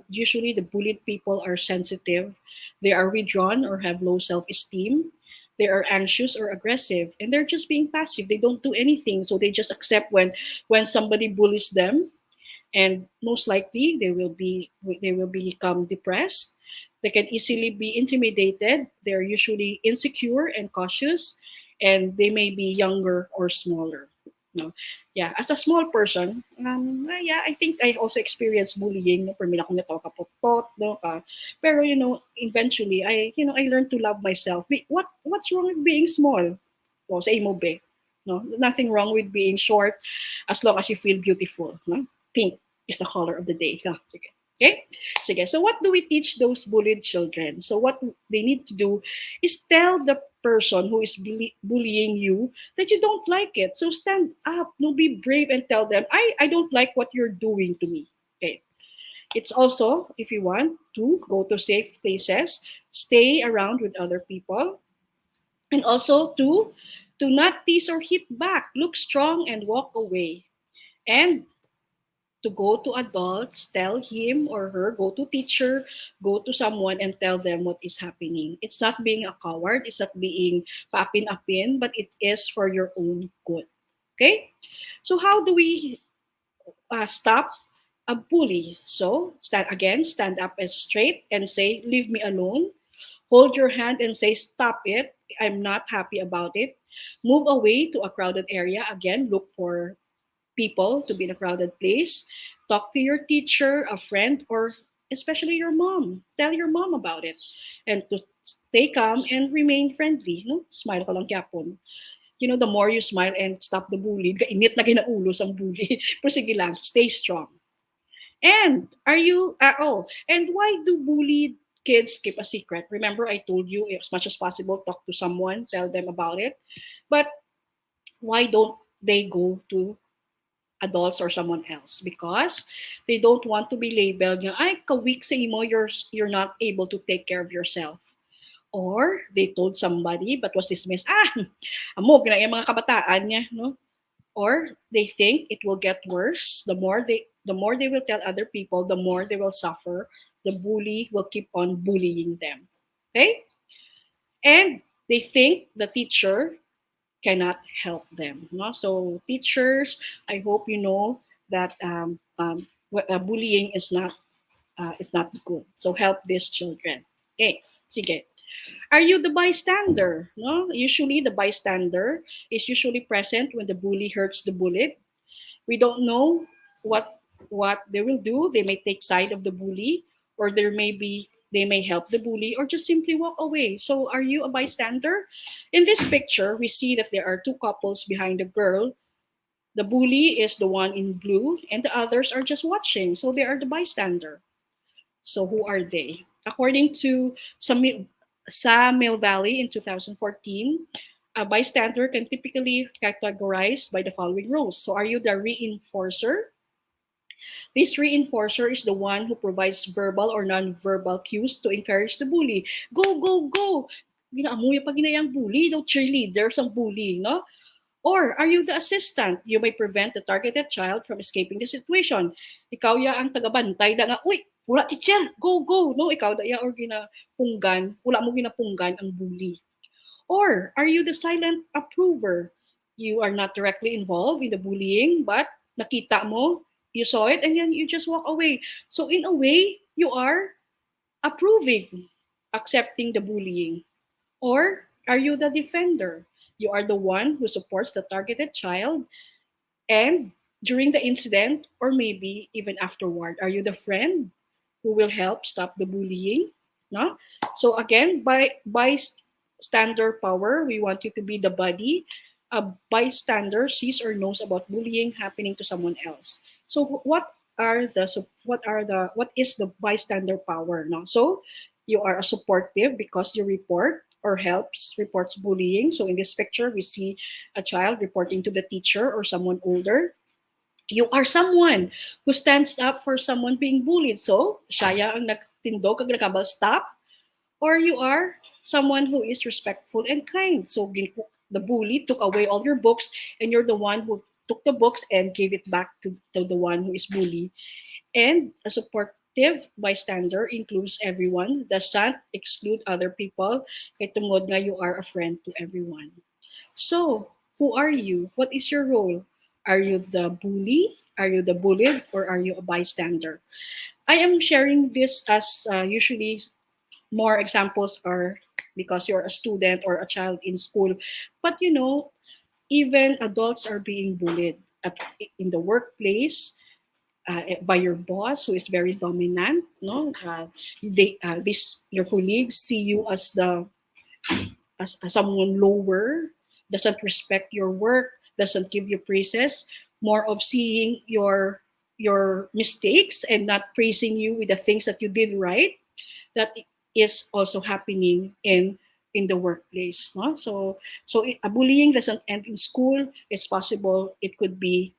Usually the bullied people are sensitive. They are withdrawn or have low self-esteem. They are anxious or aggressive, and they're just being passive. They don't do anything, so they just accept when somebody bullies them, and most likely they will become depressed. They can easily be intimidated. They're usually insecure and cautious, and they may be younger or smaller. No, yeah. As a small person, yeah, I think I also experienced bullying. No, permila ko nito kapot, no, pero eventually, I learned to love myself. What's wrong with being small? Well, say mo be, no, nothing wrong with being short, as long as you feel beautiful. No, pink is the color of the day. Sige. Okay? Sige. So what do we teach those bullied children? So what they need to do is tell the person who is bullying you that you don't like it. So stand up, no, be brave and tell them, I don't like what you're doing to me. Okay. It's also, if you want to, go to safe places, stay around with other people, and also to not tease or hit back. Look strong and walk away. And to go to adults, tell him or her, go to teacher, go to someone and tell them what is happening. It's not being a coward, it's not being papin-apin, but it is for your own good. Okay? So how do we stop a bully? So stand up as straight and say, leave me alone. Hold your hand and say, stop it. I'm not happy about it. Move away to a crowded area. Again, look for people to be in a crowded place. Talk to your teacher, a friend, or especially your mom. Tell your mom about it. And to stay calm and remain friendly. No? Smile ka lang kyapon. The more you smile and stop the bully, kainit na kinaulo sa bully. Pero sige lang, stay strong. And and why do bullied kids keep a secret? Remember, I told you, as much as possible, talk to someone, tell them about it. But why don't they go to adults or someone else? Because they don't want to be labeled, ay, ka-weak sa imo, you're not able to take care of yourself. Or they told somebody but was dismissed, amo, ginaya mga kabataan niya, no? Or they think it will get worse. The more they will tell other people, the more they will suffer. The bully will keep on bullying them. Okay? And they think the teacher cannot help them. No? So teachers, I hope you know that bullying is not good. So help these children. Okay, sige. Are you the bystander? No, usually the bystander is usually present when the bully hurts the bullied. We don't know what they will do. They may take side of the bully, or they may help the bully, or just simply walk away. So are you a bystander? In this picture, we see that there are two couples behind the girl. The bully is the one in blue, and the others are just watching. So they are the bystander. So who are they? According to Mill Valley in 2014, a bystander can typically categorized by the following roles. So are you the reinforcer? This reinforcer is the one who provides verbal or non-verbal cues to encourage the bully. Go, go, go! Ginaamuya pa ginayang bully, no cheerleader ang bully, no? Or are you the assistant? You may prevent the targeted child from escaping the situation. Ikaw ya ang tagabantay da nga, uy, wala teacher, go, go, no? Ikaw da ya or ginapunggan, wala mo ginapunggan ang bully. Or are you the silent approver? You are not directly involved in the bullying, but nakita mo, you saw it, and then you just walk away. So in a way, you are approving. accepting the bullying? Or are you the defender? You are the one who supports the targeted child, and during the incident, or maybe even afterward, are you the friend who will help stop the bullying? No? So again, by bystander power, we want you to be the buddy. A bystander sees or knows about bullying happening to someone else. So what is the bystander power? No? So you are a supportive because you report or reports bullying. So in this picture, we see a child reporting to the teacher or someone older. You are someone who stands up for someone being bullied. So, siya ang nagtindog, kag nakabal, stop. Or you are someone who is respectful and kind. So, the bully took away all your books, and you're the one who took the books and gave it back to the one who is bullied. And a supportive bystander includes everyone, doesn't exclude other people, kay tungod nga you are a friend to everyone. So, who are you? What is your role? Are you the bully? Are you the bullied? Or are you a bystander? I am sharing this as usually more examples are because you're a student or a child in school. But even adults are being bullied in the workplace, by your boss who is very dominant. No, your colleagues see you as someone lower, doesn't respect your work, doesn't give you praises, more of seeing your mistakes and not praising you with the things that you did right. That is also happening in the workplace. No? So bullying doesn't end in school. It's possible it could be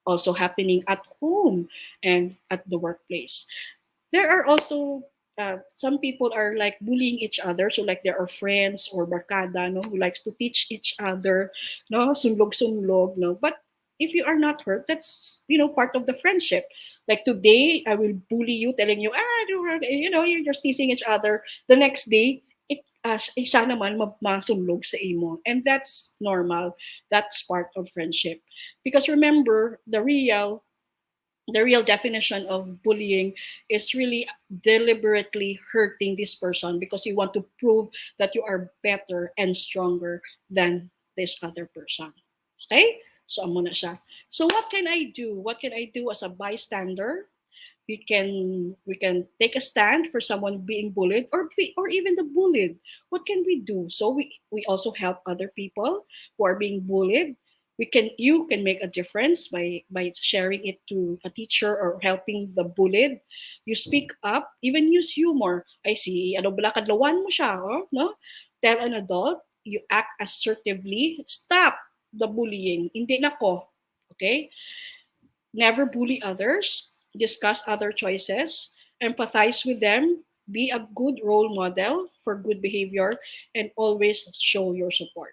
also happening at home and at the workplace. There are also some people are like bullying each other. So like there are friends or barkada, no, who likes to teach each other, no, sunlog, no. But if you are not hurt, that's part of the friendship. Like today, I will bully you, telling you, you're just teasing each other. The next day, siya naman masunlog sa imo, and that's normal. That's part of friendship, because remember the real definition of bullying is really deliberately hurting this person because you want to prove that you are better and stronger than this other person. Okay? So, amo na siya. So, what can I do? What can I do as a bystander? We can take a stand for someone being bullied or even the bullied. What can we do? So, we also help other people who are being bullied. You can make a difference by sharing it to a teacher or helping the bullied. You speak up, even use humor. I see, bala kadlawan mo siya, no? Tell an adult, you act assertively, stop the bullying. Hindi nako. Okay? Never bully others, discuss other choices, empathize with them, be a good role model for good behavior, and always show your support.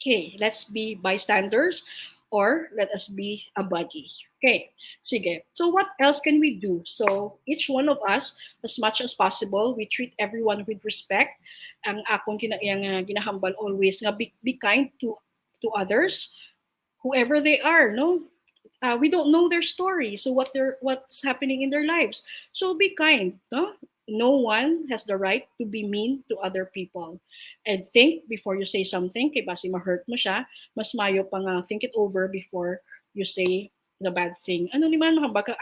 Okay, let's be bystanders or let us be a buddy. Okay, sige. So what else can we do? So each one of us, as much as possible, we treat everyone with respect. Ang akong ginahambal always nga be kind to others, whoever they are, no? We don't know their story, so what's happening in their lives. So be kind, no? No one has the right to be mean to other people. And think before you say something, kay basi ma-hurt mo siya, mas mayo pa nga think it over before you say the bad thing. Ano naman makabaka,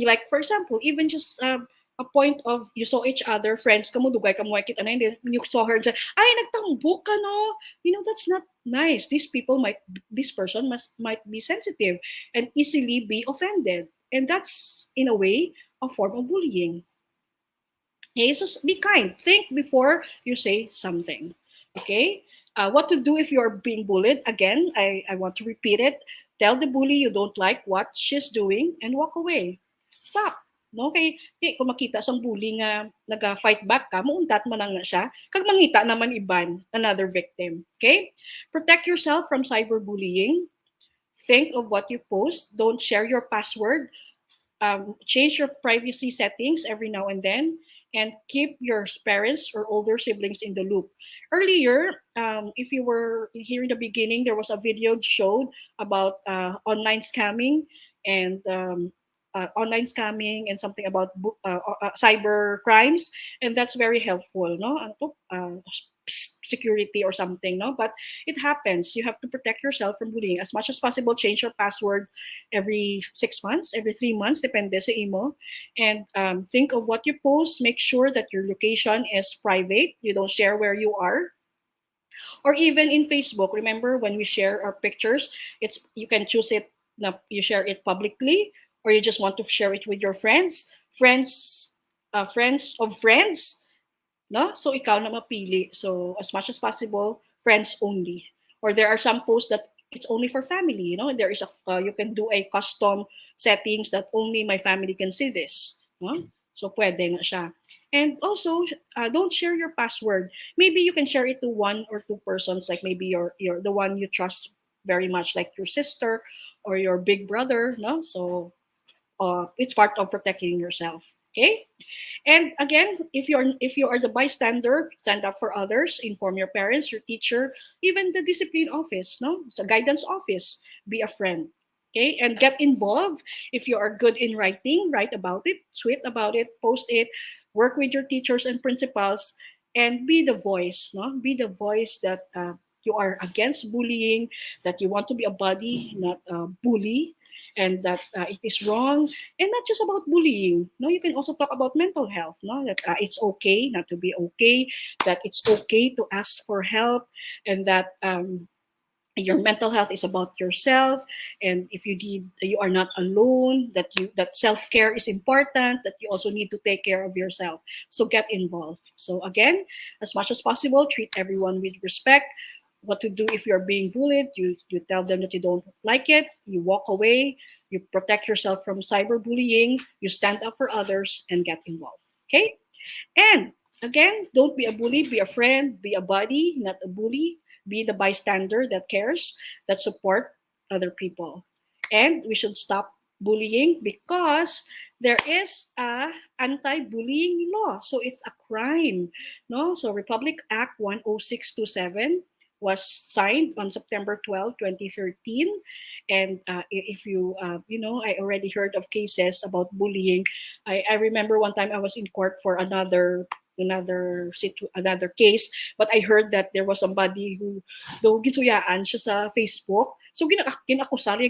like for example, even just a point of you saw each other, friends, kamo dugay kamo kita na, and then you saw her and said, nagtambok ka no. That's not nice. This person might be sensitive and easily be offended. And that's in a way a form of bullying. Okay, so be kind. Think before you say something. Okay, what to do if you're being bullied? Again, I want to repeat it. Tell the bully you don't like what she's doing and walk away. Stop. No, kay kung makita sang bully nga naga-fight back ka, muuntat man lang na siya, kag mangita naman iban another victim. Okay? Protect yourself from cyberbullying. Think of what you post. Don't share your password. Change your privacy settings every now and then, and keep your parents or older siblings in the loop. Earlier, if you were here in the beginning, there was a video showed about online scamming and online scamming and something about cyber crimes, and that's very helpful, no? Ano to? Security or something, no? But it happens. You have to protect yourself from bullying as much as possible. Change your password every 6 months, every 3 months, depende sa imo. And think of what you post. Make sure that your location is private. You don't share where you are. Or even in Facebook, remember when we share our pictures, it's you can choose it. You share it publicly, or you just want to share it with your friends, friends of friends. No? So ikaw na mapili. So as much as possible, friends only. Or there are some posts that it's only for family. You know, there is you can do a custom settings that only my family can see this. No? So pwede nga siya. And also, don't share your password. Maybe you can share it to 1 or 2 persons, like maybe your the one you trust very much, like your sister or your big brother. No, so it's part of protecting yourself. Okay. And again, if you are the bystander, stand up for others, inform your parents, your teacher, even the discipline office, no? It's a guidance office. Be a friend. Okay? And get involved. If you are good in writing, write about it, tweet about it, post it, work with your teachers and principals, and be the voice, no? Be the voice that you are against bullying, that you want to be a buddy, not a bully, and that it is wrong, and not just about bullying. No, you can also talk about mental health. No, that it's okay not to be okay, that it's okay to ask for help, and that your mental health is about yourself, and if you need, you are not alone. That self-care is important. That you also need to take care of yourself. So get involved. So again, as much as possible, treat everyone with respect. What to do if you're being bullied? You tell them that you don't like it. You walk away. You protect yourself from cyberbullying. You stand up for others and get involved. Okay. And again, don't be a bully. Be a friend. Be a buddy, not a bully. Be the bystander that cares, that support other people. And we should stop bullying because there is a anti-bullying law. So it's a crime. No? So Republic Act 10627 was signed on September 12, 2013. And if you, I already heard of cases about bullying. I remember one time I was in court for another case, but I heard that there was somebody who do gitsuyaan siya sa Facebook. So ginakusar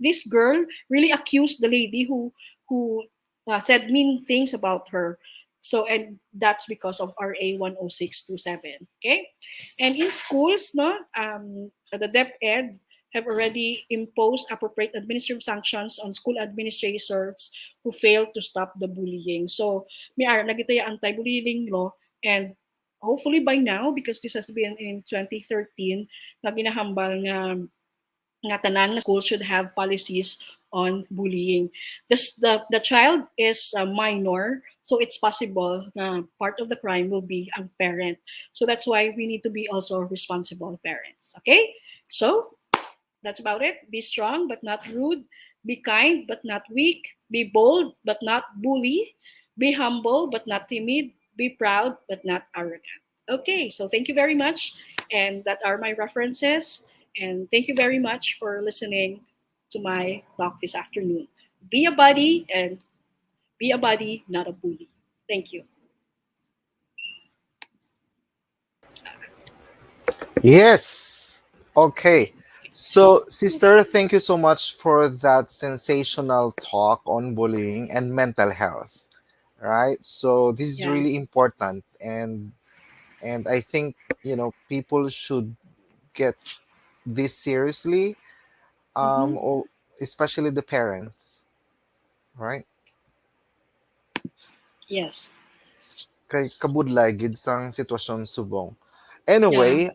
this girl really accused the lady who said mean things about her. So, and that's because of RA 10627. Okay, and in schools, the DepEd have already imposed appropriate administrative sanctions on school administrators who fail to stop the bullying. So, may nagitaya anti-bullying law, and hopefully by now, because this has been in 2013, na ginahambal nga tanan na schools should have policies on bullying. The child is a minor, so it's possible na part of the crime will be a parent. So that's why we need to be also responsible parents. Okay? So that's about it. Be strong but not rude. Be kind but not weak. Be bold but not bully. Be humble but not timid. Be proud but not arrogant. Okay, so thank you very much. And that are my references. And thank you very much for listening to my talk this afternoon. Be a buddy, and be a buddy, not a bully. Thank you. Yes. Okay. So, sister, thank you so much for that sensational talk on bullying and mental health. Right? So, this is really important, and I think, people should get this seriously, or especially the parents, right? Yes. Kay kabudlay gid sang sitwasyon subong. Anyway,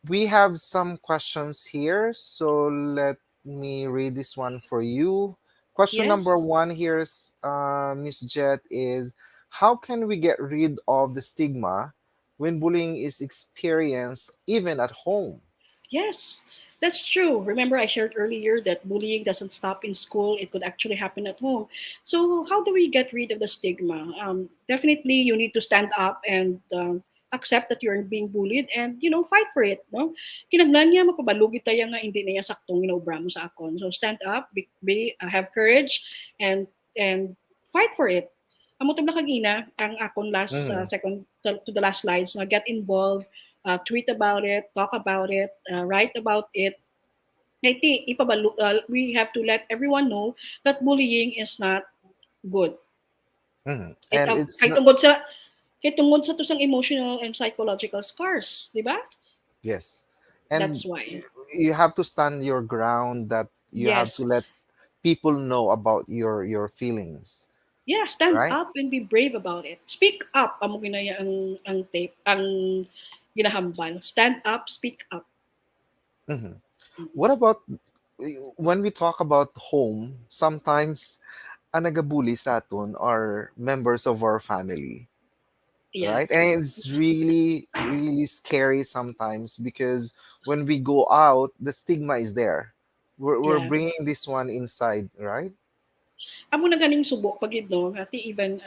we have some questions here, so let me read this one for you. Question number 1 here is, Miss Jet, is how can we get rid of the stigma when bullying is experienced even at home? Yes, that's true. Remember, I shared earlier that bullying doesn't stop in school, it could actually happen at home. So, how do we get rid of the stigma? Definitely, you need to stand up and accept that you're being bullied and fight for it, no? Kinahanglan niya mapabalugid tayo nga hindi na niya saktong ginaobra mo sa akon. So stand up, have courage, and fight for it. Amo tum nakagina ang akon last second to the last slides nga get involved, tweet about it, talk about it, write about it. We have to let everyone know that bullying is not good. And it's kay tungod sa tusang emotional and psychological scars, di ba? Yes. And that's why you have to stand your ground, that you have to let people know about your feelings. Yeah, stand up and be brave about it. Speak up. Amo ginaya ang tape, ang ginahambal. Stand up, speak up. What about when we talk about home? Sometimes ang nagabully sa aton are members of our family. Right? And it's really, really scary sometimes, because when we go out, the stigma is there. We're bringing this one inside, right? Amo na ganing subok pagid no, ati even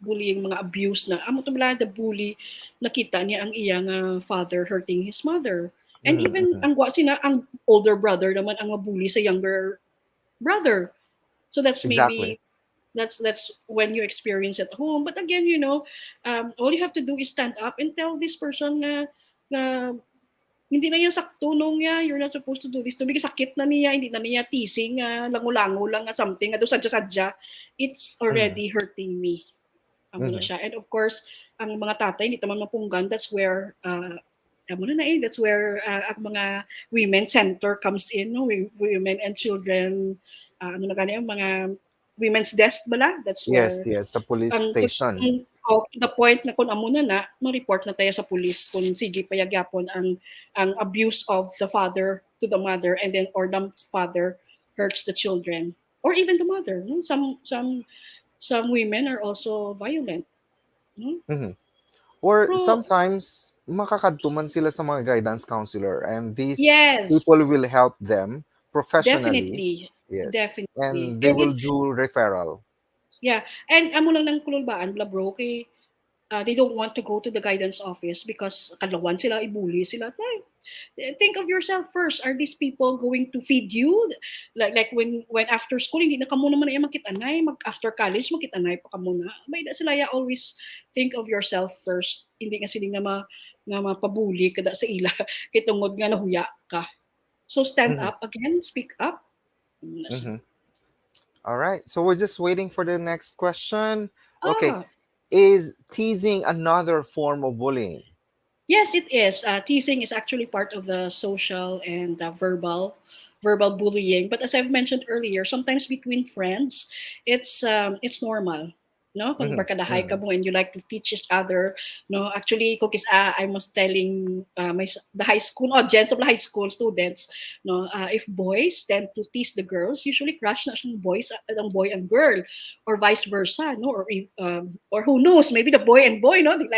bullying, mga abuse na amo tumla the bully, nakita niya ang iyang father hurting his mother. And even ang older brother naman ang mabully sa younger brother. So that's maybe that's when you experience at home. But again, all you have to do is stand up and tell this person na hindi na yan sakto nung you're not supposed to do this. Tubig sakit na niya, hindi na niya teasing, lango-lango lang something, sadya-sadya. It's already hurting me. Amo na siya. And of course, ang mga tatay, hindi naman mapunggan, that's where that's where ang mga women center comes in, no? Women and children, mga women's desk bala. That's where sa police station. To the point na kung amo na ma-report na tayo sa police kung sige payagyapon ang abuse of the father to the mother, and then or the father hurts the children or even the mother. No? Some women are also violent. No? Or sometimes makakadtuman sila sa mga guidance counselor, and these people will help them professionally. Definitely. And they will do referral. Yeah. And amo lang ng kululbaan, bla bro, kay they don't want to go to the guidance office because kadlawan sila, ibuli sila. Think of yourself first. Are these people going to feed you? Like when after school, hindi na kamo naman ay makitanay. After college, makitanay pa kamo na. May da sila always think of yourself first. Hindi nga sila nga mapabuli kada sa ila. Kay tungod nga nahuya ka. So stand up again, speak up. All right. So we're just waiting for the next question. Okay. Is teasing another form of bullying? Yes, it is. Teasing is actually part of the social and verbal bullying. But as I've mentioned earlier, sometimes between friends, it's normal. No, kung barkadahay ka mo and you like to teach each other. No, actually, I was telling the high school audience of the high school students, no, if boys tend to tease the girls, usually crush na siyang boy and girl, or vice versa, no, or who knows, maybe the boy and boy, no, they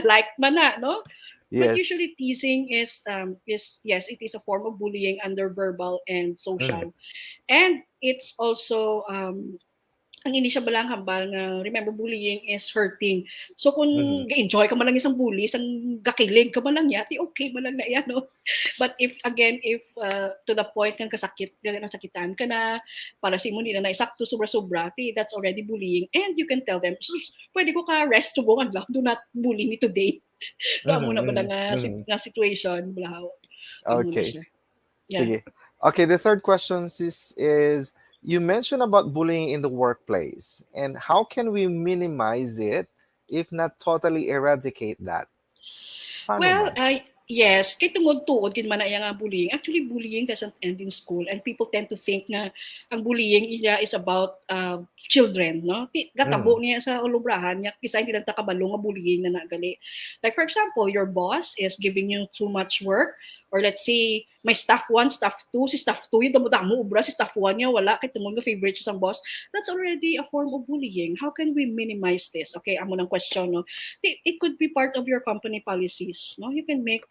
like man na, no. But usually teasing is yes, it is a form of bullying under verbal and social, and it's also ang ini siya balang hambal nga, remember, bullying is hurting. So kung ga-enjoy ka man lang isang bully, isang gakilig ka man lang yati, okay man lang na yan, no? But if to the point kang nasakitan ka na, para sa imo nila na isakto sobra-sobra, that's already bullying. And you can tell them, pwede ko ka rest to go, do not bully me today. Kaya muna ba nga situation, balahaw. Okay. Sige. Okay, the third question is you mentioned about bullying in the workplace, and how can we minimize it, if not totally eradicate that? Yes, kay tungod-tuod kin man ay nga bullying. Actually, bullying doesn't end in school, and people tend to think na ang bullying is about children, no? Gatabo niya sa ulubrahan niya kisa hindi lang takabalo nga bullying na nagali. Like for example, your boss is giving you too much work, or let's say may staff 1, staff 2, si staff 2 yung damo-damo ubra, si staff 1 niya wala kay tungod nga favorite siya sa boss. That's already a form of bullying. How can we minimize this? Okay, amo nang question, no? It could be part of your company policies, no? You can make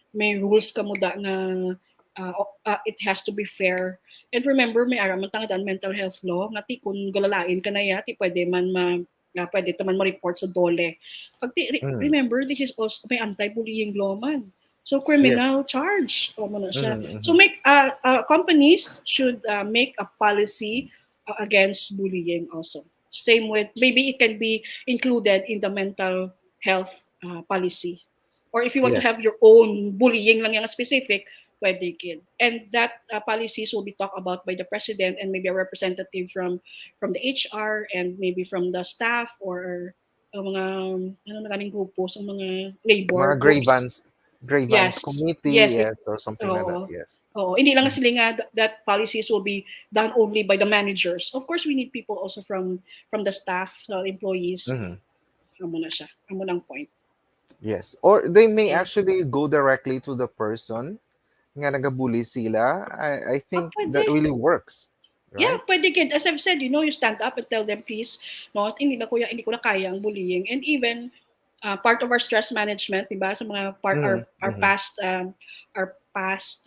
may rules ka mo da nga it has to be fair. And remember, may araman tanga dan mental health law nga ti kung galalain ka na yati pwede man pwede ito man ma-report sa DOLE. Remember, this is also may anti-bullying law man. So criminal charge. So companies should make a policy against bullying also. Same with, maybe it can be included in the mental health policy. Or if you want to have your own bullying lang yung specific, pwede kid. And that policies will be talked about by the president and maybe a representative from the HR and maybe from the staff or mga grupo sa mga labor groups. Grievance committee, or something like that. Yes. Hindi lang sila nga that policies will be done only by the managers. Of course, we need people also from the staff, employees. Amo na siya. Amo lang point. Yes. Or they may actually go directly to the person nga nagabully sila. I think that really works. Right? Yeah, pwede kid. As I've said, you stand up and tell them, please, no, hindi ko na kaya ang bullying. And even part of our stress management, diba, sa mga our past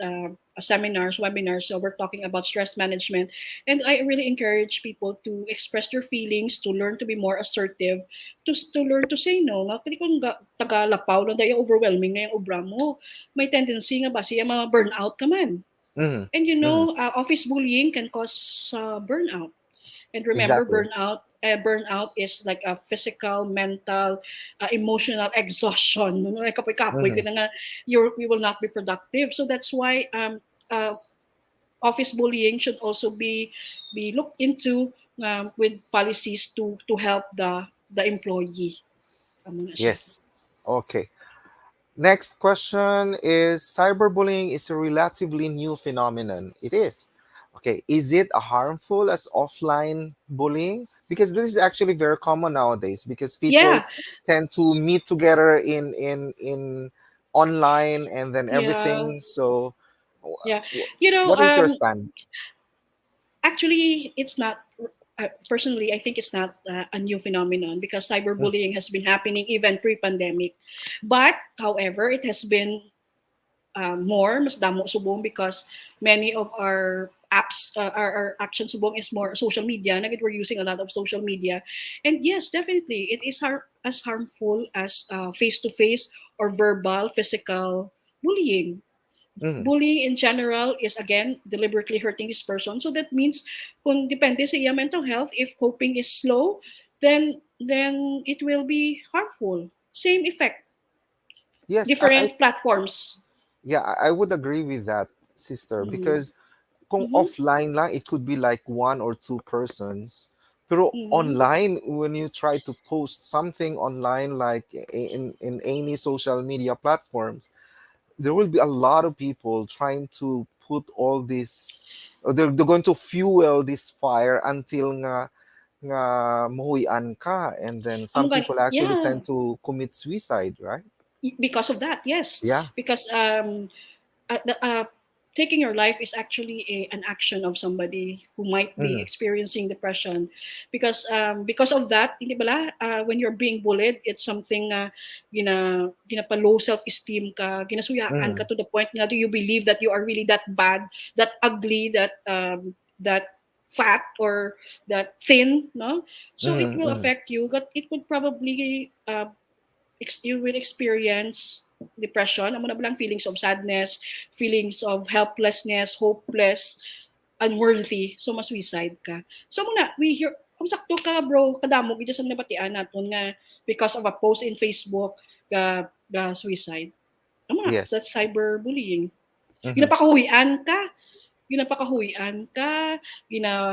seminars, webinars, so we're talking about stress management. And I really encourage people to express their feelings, to learn to be more assertive, to learn to say no. Kasi kung taga-lapaw lang dahil overwhelming na yung obra mo, may tendency nga ba siya mga burnout ka man. And office bullying can cause burnout. And remember, burnout is like a physical, mental, emotional exhaustion. Kapoy-kapoy ka na nga, you will not be productive. So that's why office bullying should also be looked into with policies to help the employee. Yes. Okay. Next question is, cyberbullying is a relatively new phenomenon. It is. Okay, is it harmful as offline bullying? Because this is actually very common nowadays because people tend to meet together in online and then everything. So what is your stand? Actually, it's not. Personally, I think it's not a new phenomenon because cyberbullying has been happening even pre-pandemic. But however, it has been mas damo subong because many of our apps, our action subong is more social media. We're using a lot of social media, and yes, definitely, it is as harmful as face-to-face or verbal, physical bullying. Bullying in general is again deliberately hurting this person. So that means, kung depende sa iya mental health, if coping is slow, then it will be harmful. Same effect. Yes, different platforms. Yeah, I would agree with that, sister, because kung offline lang, it could be like one or two persons. Pero online, when you try to post something online, like in any social media platforms, there will be a lot of people trying to put all this, they're going to fuel this fire until nga mahuyan ka, and then some people actually tend to commit suicide, right? Because of that, yes. Yeah. Because taking your life is actually an action of somebody who might be experiencing depression. Because of that, hindi bala, when you're being bullied, it's something ginapa-low self-esteem ka, ginasuyaan ka to the point na do you believe that you are really that bad, that ugly, that fat or that thin, no? So it will affect you, but it would probably you will experience depression, amo na bilang feelings of sadness, feelings of helplessness, hopeless, unworthy, so ma-suicide ka. So muna, we hear, kung sakto ka bro, kadamo, gito sa nabatian natin nga because of a post in Facebook, ga suicide. Amo na, that's cyberbullying. Ginapakahuyan ka,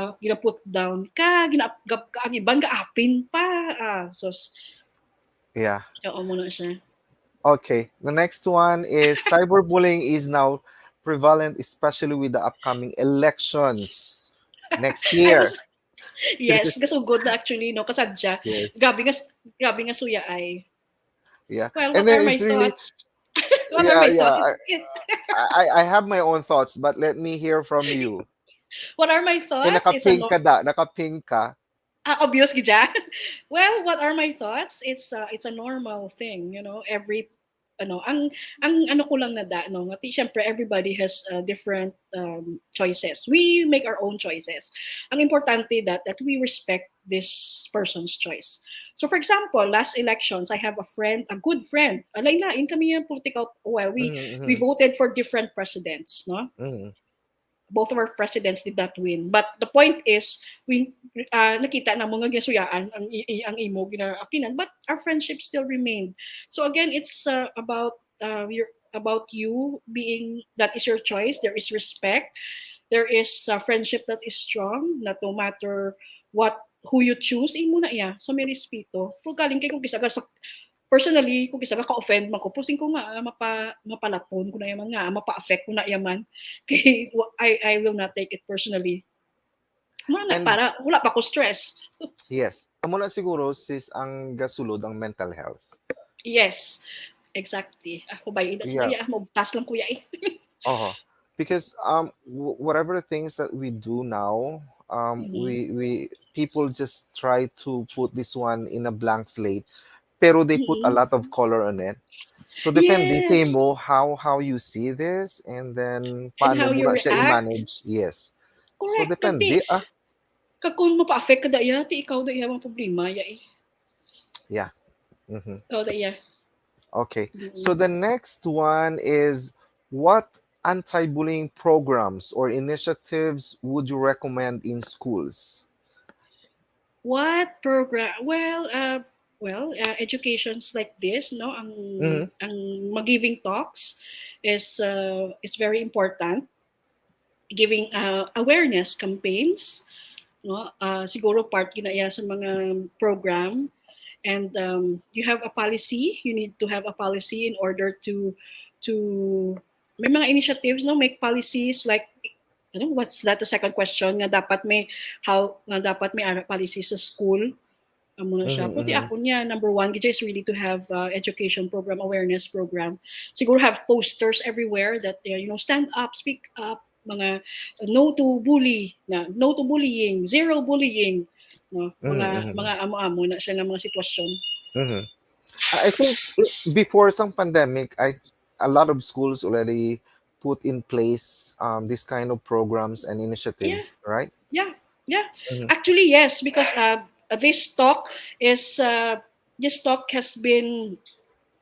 gina-put down ka, ang ibang gaapin pa. Yeah. Muna siya. Okay. The next one is cyberbullying is now prevalent, especially with the upcoming elections next year. Yes, gasugod na actually, no? Kasadya. Yes. Gabi nga suya ay. Yeah. Well, what are my thoughts? I have my own thoughts, but let me hear from you. What are my thoughts? Nakapink ka. Obvious gidya. Well, what are my thoughts? It's a normal thing, you know. Every ang ano ko lang na no, ngati syempre everybody has different choices. We make our own choices. Ang importante that we respect this person's choice. So for example, last elections, I have a good friend. Lain kami yung political, well, we voted for different presidents, no? Both of our presidents did not win. But the point is, we nakita na mga ginasuyaan ang imo ginaapinan, but our friendship still remained. So again, it's about you being, that is your choice. There is respect. There is friendship that is strong, that no matter who you choose, imo na iya. So may respeto. Kung galing kay kung kisaga sa personally, kung kisa ka-offend man ko, pusing ko nga, mapalaton ko na yaman nga, mapa-affect ko na yaman. Kay, I will not take it personally. Para, wala pa ko stress. Yes. Amo na siguro, sis, ang gasulod ang mental health. Yes. Exactly. Ako ba, magtas lang kuya eh. Because whatever things that we do now, we people just try to put this one in a blank slate. Pero they put a lot of color on it. So depende sa mo how you see this, and then paano mo na siya i-manage. Yes. Correct. So depende. Kung mapa-affect ka daya, ikaw daya ang problema ya eh. Yeah. Ikaw daya. Okay. So the next one is, what anti-bullying programs or initiatives would you recommend in schools? What program? Well, educations like this, no, ang mag-giving talks is very important. Giving awareness campaigns, no, siguro part ginaya sa mga program, and you have a policy. You need to have a policy in order to may mga initiatives, no, make policies like, what's that, the second question, nga dapat may policy sa school. Muna siya. Puti ako niya, number one, is really to have education program, awareness program. Siguro have posters everywhere that, stand up, speak up, mga no to bullying, zero bullying. No? Mga amo-amo na siya ng mga sitwasyon. I think before some pandemic, a lot of schools already put in place this kind of programs and initiatives, right? Yeah. Actually, yes, because this talk has been,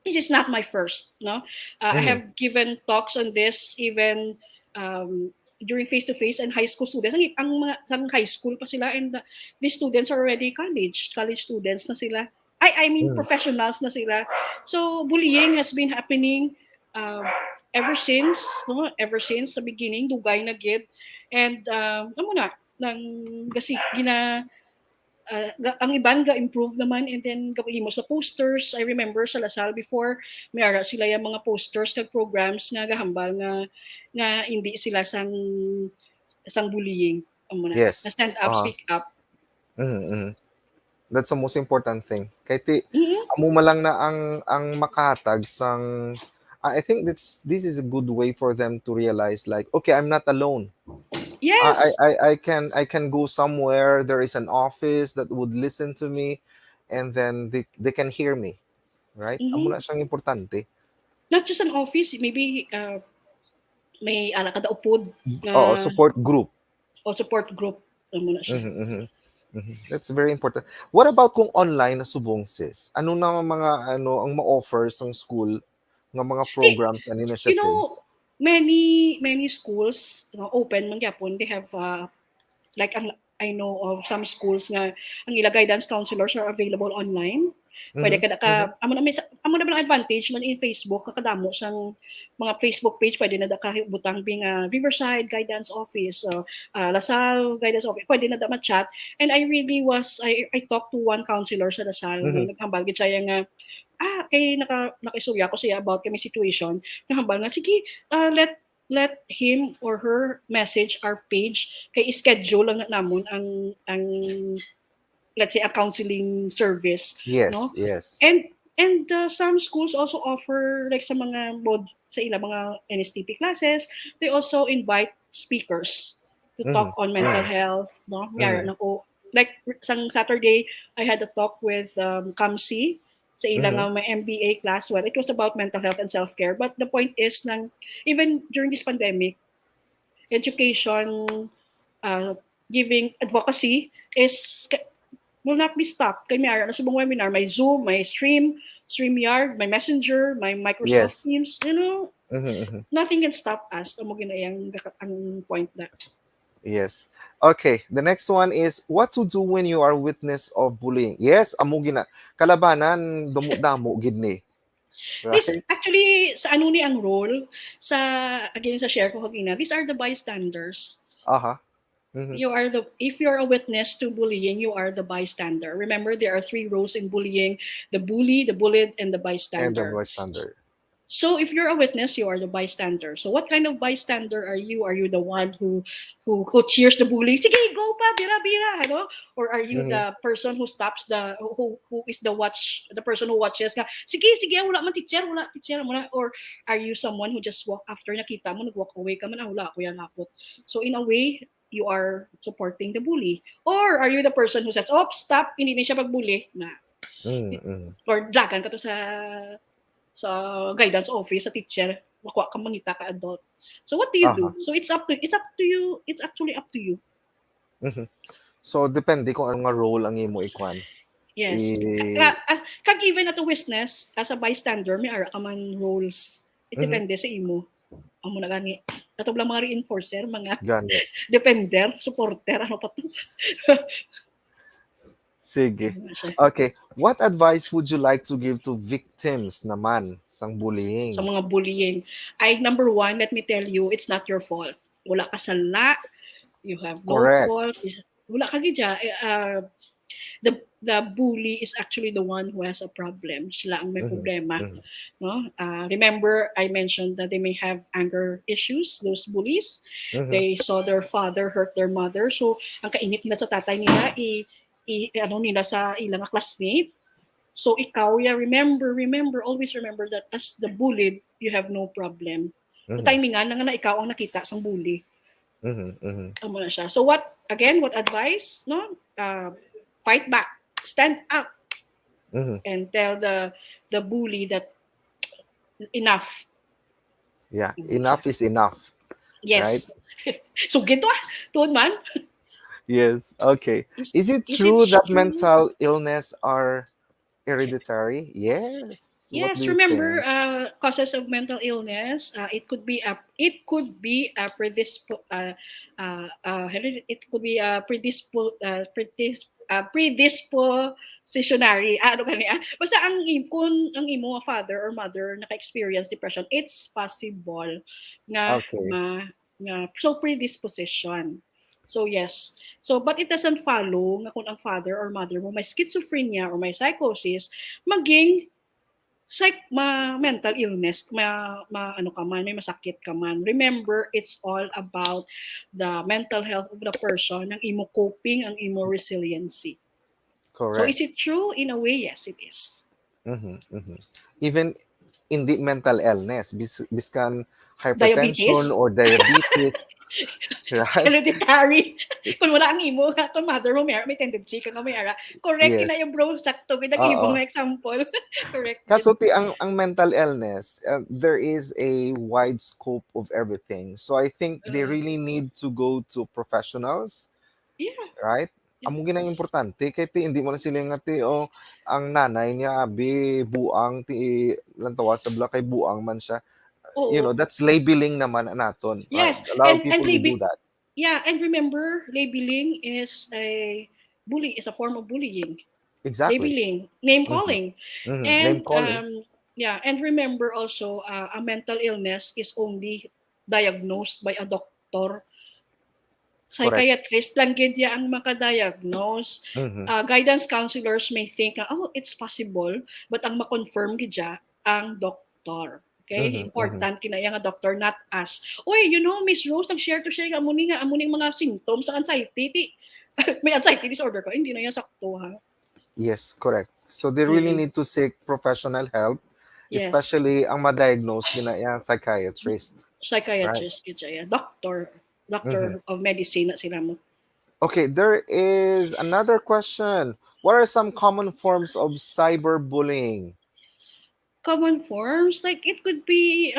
this is not my first, no. I have given talks on this even during face-to-face and high school students. Ang high school pa sila, and these students are already college students na sila. I mean professionals na sila. So bullying has been happening ever since the beginning, dugay na gid, and nang kasi ang iban ga-improve naman, and then gawin mo sa posters. I remember sa Lasal before, may ara sila yung mga posters kag programs nga gahambal nga hindi sila sang bullying. Yes. Na stand up, speak up. That's the most important thing. Kay amo malang na ang makahatag sang, I think this is a good way for them to realize, like, okay, I'm not alone. Yes. I can go somewhere. There is an office that would listen to me, and then they can hear me, right? Amo na siyang importante. Not just an office, maybe may ala kada upod. Support group. Support group. Amo na siya. That's very important. What about kung online na subong, sis? Ano na mga ang ma-offer sa school ng mga programs and initiatives? Many schools open man gyapon. They have like I know of some schools nga ang ila guidance counselors are available online. Pwede ka amo na ang advantage man in Facebook, kakadamo sang mga Facebook page, pwede na ka butang bing Riverside Guidance Office, Lasal Guidance Office, pwede na ma-chat. And I talked to one counselor sa Lasal, naghambal gid siya nga kay nakisuya ko siya about kami situation, nahambal nga sige, let him or her message our page, kay schedule lang namon ang let's say a counseling service. Yes, no? yes. And some schools also offer, like sa mga sa ilang mga NSTP classes, they also invite speakers to talk on mental health, no? Like sang Saturday, I had a talk with Kamsi sa ilang may MBA class. Well, it was about mental health and self-care. But the point is, even during this pandemic, education, giving advocacy will not be stopped. Kay may ara na subong webinar, may Zoom, may StreamYard, may Messenger, may Microsoft Teams, nothing can stop us. Amo ginayang ang point na. Yes. Okay. The next one is what to do when you are witness of bullying. Yes, amo gina kalabanan damo gid ni. This actually sa ano ni ang role sa share ko kagina. These are the bystanders. If you're a witness to bullying, you are the bystander. Remember, there are 3 roles in bullying: the bully, the bullied, and the bystander. So if you're a witness, you are the bystander. So what kind of bystander are you? Are you the one who cheers the bully? Sige, go pa, bira, ano? Or are you the person who stops who is the person who watches nga, sige, wala man teacher mo na. Or are you someone who just walk after nakita mo, nag-walk away ka man, wala ako yan hapot. So in a way, you are supporting the bully. Or are you the person who says, oh, stop, hindi na siya pag-bully na. Or dagan ka to sa guidance office, sa teacher, makuha ka mangita ka adult. So what do you do? So it's up to you. It's actually up to you. So depende kung anong role ang imo ikwan. Yes. Kag even at a witness, as a bystander, may ara ka man roles. It depende sa imo. Amo na gani. Ato lang mga reinforcer, mga defender, supporter, ano pa to. Sige. Okay. What advice would you like to give to victims naman sang bullying? Sa mga bullying. Number 1, let me tell you, it's not your fault. Wala ka sala. You have no fault. Wala ka gidya. The bully is actually the one who has a problem. Sila ang may problema. No? Remember, I mentioned that they may have anger issues, those bullies. They saw their father hurt their mother. So, ang kainit nila sa tatay nila, nila sa ilang classmate. So ikaw, always remember that as the bullied, you have no problem. The timingan na ikaw ang nakita sang bully. Amo na siya. So what advice? No? Fight back. Stand up. And tell the bully that enough. Yeah, enough is enough. Yes. Right? So gito tuod man. Yes. Okay. Is it true that mental illness are hereditary? Yes. Yes. Remember, causes of mental illness. It could be a predispositionary. Basta ang imo father or mother naka-experience depression, it's possible nga so predisposition. So yes. So but it doesn't follow nga kung ang father or mother mo may schizophrenia or may psychosis, maging mental illness, may masakit ka man. Remember, it's all about the mental health of the person, ang imo coping, ang imo resiliency. Correct. So is it true? In a way, yes, it is. Even in the mental illness, biskan hypertension or diabetes. Right? Hereditary. Kung wala ang imo, kung mother mo may tendency ka nga may ara. Correct na yung bro, sakto gid ang ibang example. Correct. Kaso ang mental illness, there is a wide scope of everything. So I think they really need to go to professionals. Yeah. Right? Amo ginang importante kay hindi mo na sila nga ang nanay niya abi buang lantawa sa bla kay buang man siya. You know, that's labeling naman naton. Yes. Right? A lot of people do that. Yeah, and remember, labeling is a form of bullying. Exactly. Labeling, name calling. And name calling. And remember also, a mental illness is only diagnosed by a doctor. Psychiatrist lang gid ya ang makadiagnose. Guidance counselors may think, it's possible, but ang ma-confirm gid ya ang doctor. Okay? Important kinaya nga doctor, not us. Oy, Miss Rose, nag-share to siya amuning mga symptoms sa anxiety. May anxiety disorder ka, hindi na yan sakto, ha? Yes, correct. So they really need to seek professional help, especially ang ma-diagnose kinaya psychiatrist. Psychiatrist, right? Doctor of medicine na sila mo. Okay, there is another question. what are some common forms of cyberbullying? Common forms, like it could be,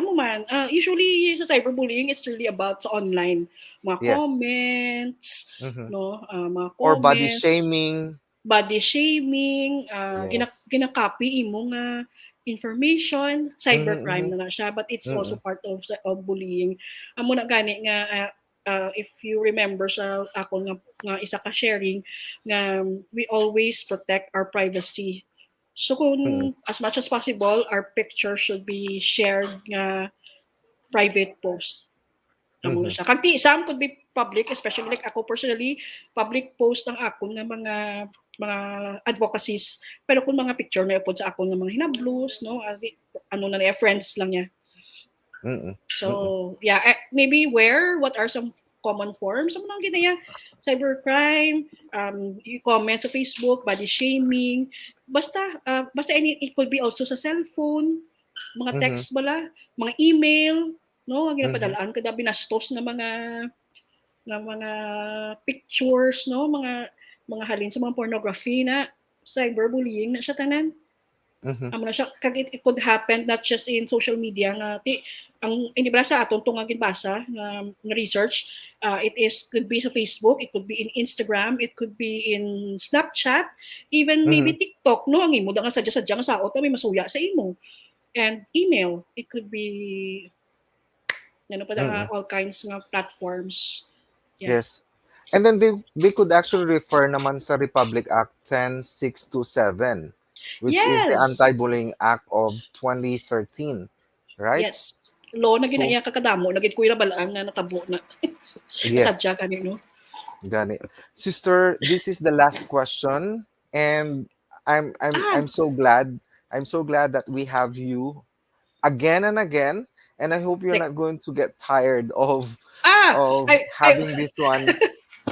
usually sa cyberbullying, it's really about sa online. Mga Yes. comments, Mhm. no? Mga Or body comments, shaming. body shaming, Yes. ginakopy imo nga information, cybercrime Mhm. na siya, but it's also Mhm. part of bullying. Amo na gani nga, if you remember sa ako nga isa ka sharing, nga we always protect our privacy. So kung as much as possible, our picture should be shared nga private post. Amo na Mhm. siya. Kagti some could be public, especially like ako personally, public post ang akon nga mga advocacies. Pero kung mga picture na upod sa akon nga mga hinablos, no, ano na niya, friends lang niya. So, yeah, maybe what are some common forms? Ano nang ginaya? Cybercrime, you comment sa Facebook, body shaming, basta it could be also sa cellphone, mga text bala, mga email, no, ang ginapadalaan kada binastos na mga pictures, no, mga halin sa mga pornography na cyberbullying na siya tanan. Amo na siya, kag it could happen not just in social media nga ang inibra sa aton tong ginbasa nga research, could be sa Facebook, it could be in Instagram, it could be in Snapchat, even maybe TikTok, no, ang imo da nga sadya-sadya nga saot may masuya sa imo. And email, it could be all kinds of platforms. Yeah. Yes. And then they could actually refer naman sa Republic Act 10627, which is the Yes. Anti-Bullying Act of 2013, right? Yes. Law na So, ginaya kakadamo, nagit kuya balaan nga natabo na. yes. Sadya kanino. Got it. Sister, this is the last question, and I'm so glad. I'm so glad that we have you again and again, and I hope you're not going to get tired of having this one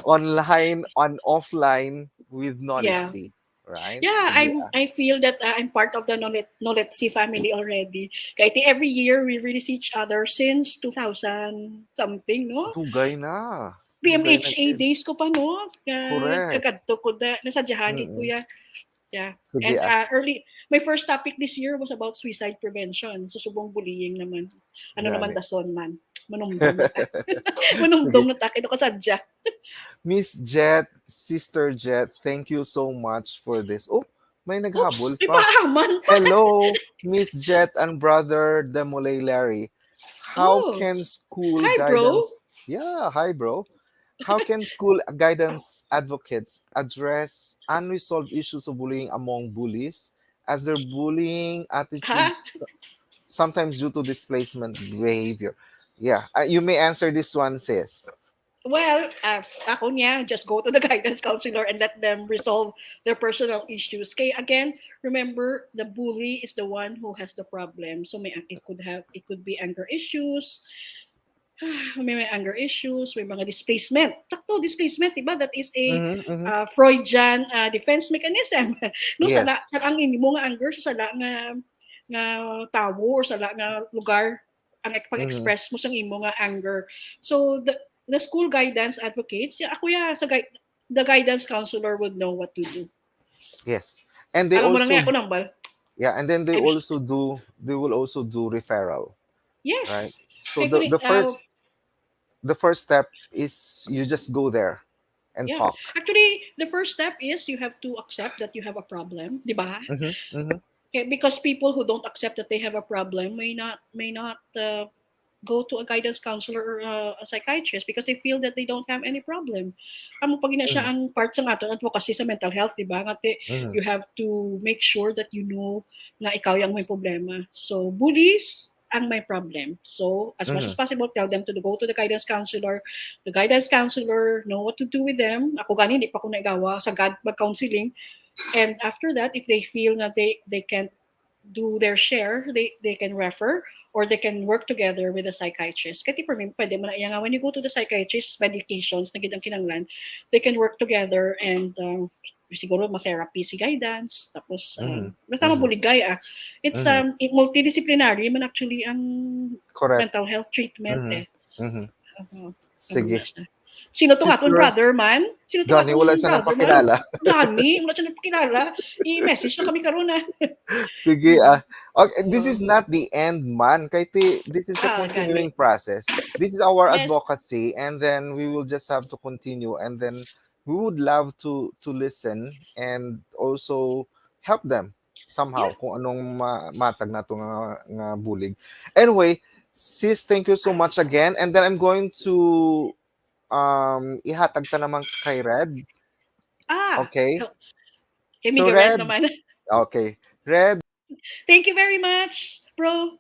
online and offline with Yeah. NOLITC, right? Yeah, Sige, I feel that I'm part of the NOLITC family already. Kahit every year we really see each other since 2000 something, no? Dugay na. PMHA days ko pa, no? Correct. Kagadto ko nasadyahan kuya. Yeah. Sige, And my first topic this year was about suicide prevention. So subong bullying naman. Ano naman Gani. dason man. Manumdum na ta. Manumdum na ta kino kasadya. Miss Jet, Sister Jet, thank you so much for this. Oh, may naghabol Oops, pa. ipaaman. Hello, Miss Jet and brother Demolay Larry. How can school Hi, guidance? Bro. Yeah, hi, bro. How can school guidance advocates address unresolved issues of bullying among bullies as their bullying attitudes sometimes due to displacement behavior? Yeah, you may answer this one, sis. Well, ako niya, just go to the guidance counselor and let them resolve their personal issues. Kaya again, remember, the bully is the one who has the problem. So it could be anger issues, may anger issues, may mga displacement. Sakto, displacement, diba? That is a Freudian defense mechanism. No, Yes. sa ang imo nga anger sa sala nga tawo or sala nga lugar ang pag-express mo sa imo nga anger. So the school guidance advocates, the guidance counselor would know what to do. Yes. And they Alam mo also na nga ako nambal. Yeah, and then they will also do referral. Yes. Right. So the first step is you just go there and talk. Actually, the first step is you have to accept that you have a problem, di ba? Okay, because people who don't accept that they have a problem may not go to a guidance counselor or a psychiatrist because they feel that they don't have any problem. Amo pag siya ang part sa aton advocacy sa mental health, di ba? You have to make sure that you know na ikaw yung may problema. So bullies ang may problem. So as much as possible, tell them to go to the guidance counselor. The guidance counselor know what to do with them. Ako gani, hindi pa ko naigawa sa GAD mag-counseling. And after that, if they feel that they can't do their share, they can refer or they can work together with a psychiatrist. Kasi for me, pwede mo na iya nga, when you go to the psychiatrist, medications na gidang kinanglan, they can work together and siguro ma-therapy si guidance, tapos basta mabuligay It's multidisciplinary man actually ang Correct. mental health treatment Sige. Sino to Sister aton brother man? Sino to Johnny, aton wala siya brother man? nagpakilala. Johnny, wala siya nagpakilala. I-message na kami karon na. Sige, okay, this is not the end, man. This is a continuing Gani. process. This is our Yes. advocacy, and then we will just have to continue, and then we would love to listen and also help them somehow kung anong matag na to nga bulig. Anyway, sis, thank you so much again, and then I'm going to ihatag ta naman kay Red. Okay. So Red naman. Okay. Red. Thank you very much, bro.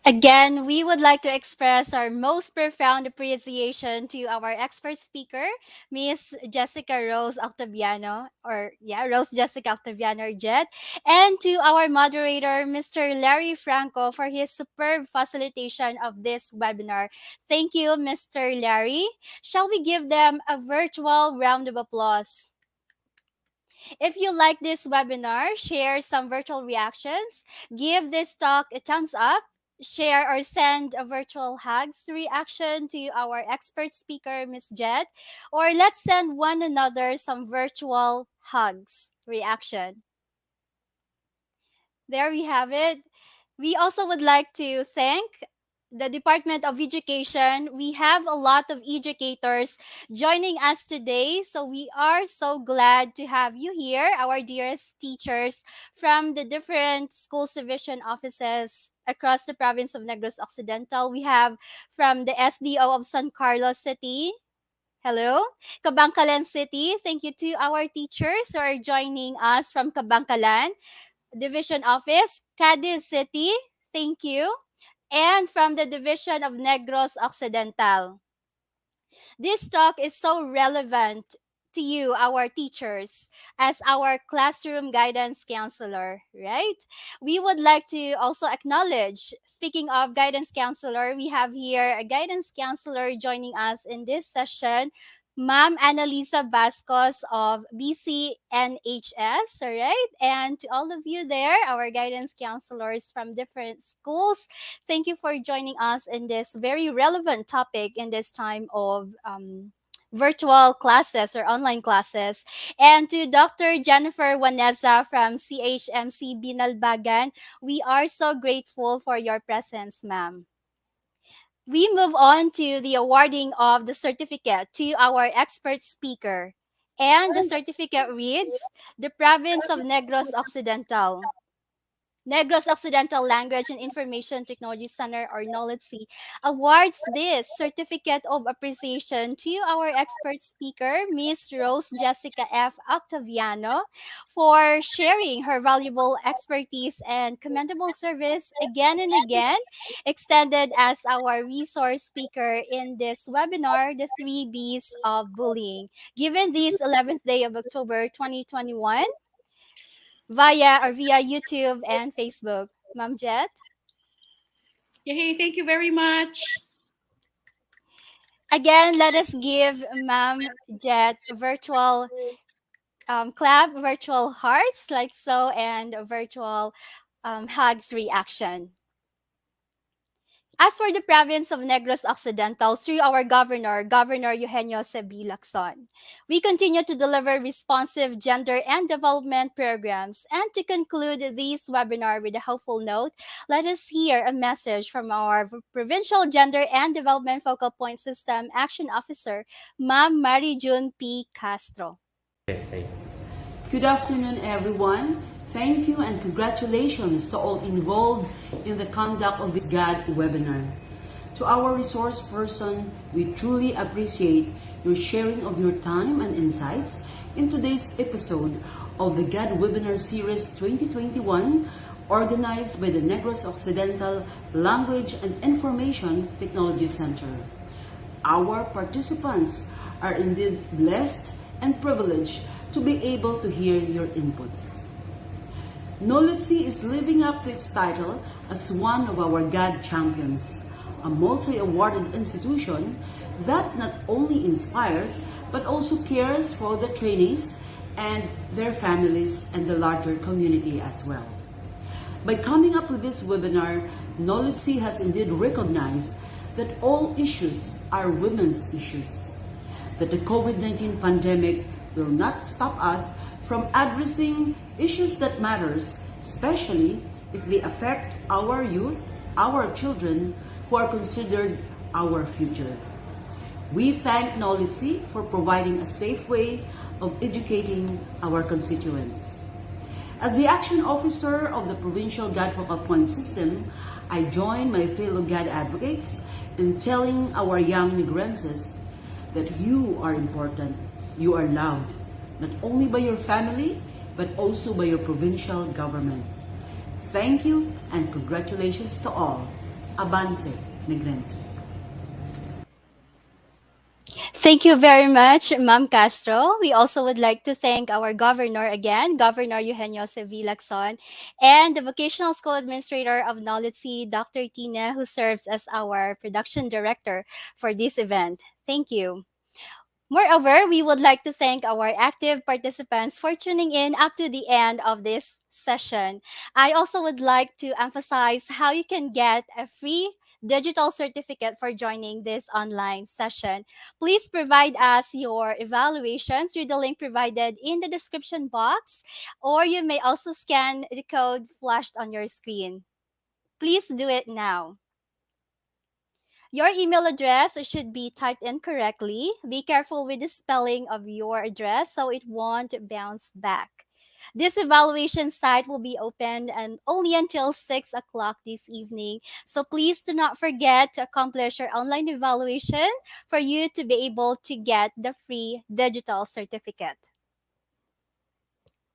Again, we would like to express our most profound appreciation to our expert speaker, Miss Jessica Rose Octaviano, Rose Jessica Octaviano Jet, and to our moderator, Mr. Larry Franco, for his superb facilitation of this webinar. Thank you, Mr. Larry. Shall we give them a virtual round of applause? If you like this webinar, share some virtual reactions, give this talk a thumbs up, share or send a virtual hugs reaction to our expert speaker, Ms. Jet, or let's send one another some virtual hugs reaction. There we have it. We also would like to thank the Department of Education. We have a lot of educators joining us today. So we are so glad to have you here, our dearest teachers from the different schools division offices across the province of Negros Occidental. We have from the SDO of San Carlos City. Hello. Kabangkalan City. Thank you to our teachers who are joining us from Kabangkalan Division Office. Cadiz City. Thank you. And from the Division of Negros Occidental. This talk is so relevant to you, our teachers, as our classroom guidance counselor, right? We would like to also acknowledge, speaking of guidance counselor, we have here a guidance counselor joining us in this session, Ma'am Annalisa Bascos of BCNHS, all right? And to all of you there, our guidance counselors from different schools, thank you for joining us in this very relevant topic in this time of virtual classes or online classes. And to Dr. Jennifer Waneza from CHMC Binalbagan, we are so grateful for your presence, ma'am. We move on to the awarding of the certificate to our expert speaker. And the certificate reads, the Province of Negros Occidental. Negros Occidental Language and Information Technology Center, or NOLITC, awards this certificate of appreciation to our expert speaker, Ms. Rose Jessica F. Octaviano, for sharing her valuable expertise and commendable service again and again, extended as our resource speaker in this webinar, The 3 Bs of Bullying, given this 11th day of October 2021. Via YouTube and Facebook. Ma'am Jet? Yay, thank you very much. Again, let us give Ma'am Jet a virtual clap, virtual hearts like so, and a virtual hugs reaction. As for the province of Negros Occidental, through our governor, Governor Eugenio Sebi Lacson, we continue to deliver responsive gender and development programs. And to conclude this webinar with a hopeful note, let us hear a message from our Provincial Gender and Development Focal Point System Action Officer, Ma'am Mary June P. Castro. Good afternoon, everyone. Thank you and congratulations to all involved in the conduct of this GAD webinar. To our resource person, we truly appreciate your sharing of your time and insights in today's episode of the GAD Webinar Series 2021, organized by the Negros Occidental Language and Information Technology Center. Our participants are indeed blessed and privileged to be able to hear your inputs. NOLITC is living up to its title as one of our GAD champions, a multi-awarded institution that not only inspires but also cares for the trainees and their families and the larger community as well. By coming up with this webinar, NOLITC has indeed recognized that all issues are women's issues, that the COVID-19 pandemic will not stop us from addressing issues that matters, especially if they affect our youth, our children, who are considered our future. We thank NOLITC for providing a safe way of educating our constituents. As the action officer of the Provincial GAD Focal Point System, I join my fellow GAD advocates in telling our young Negrenses that you are important, you are loved, not only by your family, but also by your provincial government. Thank you and congratulations to all. Avance, Negrense. Thank you very much, Ma'am Castro. We also would like to thank our governor again, Governor Eugenio C.V. Lacson, and the Vocational School Administrator of NOLITC, Dr. Tina, who serves as our production director for this event. Thank you. Moreover, we would like to thank our active participants for tuning in up to the end of this session. I also would like to emphasize how you can get a free digital certificate for joining this online session. Please provide us your evaluation through the link provided in the description box, or you may also scan the code flashed on your screen. Please do it now. Your email address should be typed in correctly. Be careful with the spelling of your address so it won't bounce back. This evaluation site will be open and only until 6 o'clock this evening. So please do not forget to accomplish your online evaluation for you to be able to get the free digital certificate.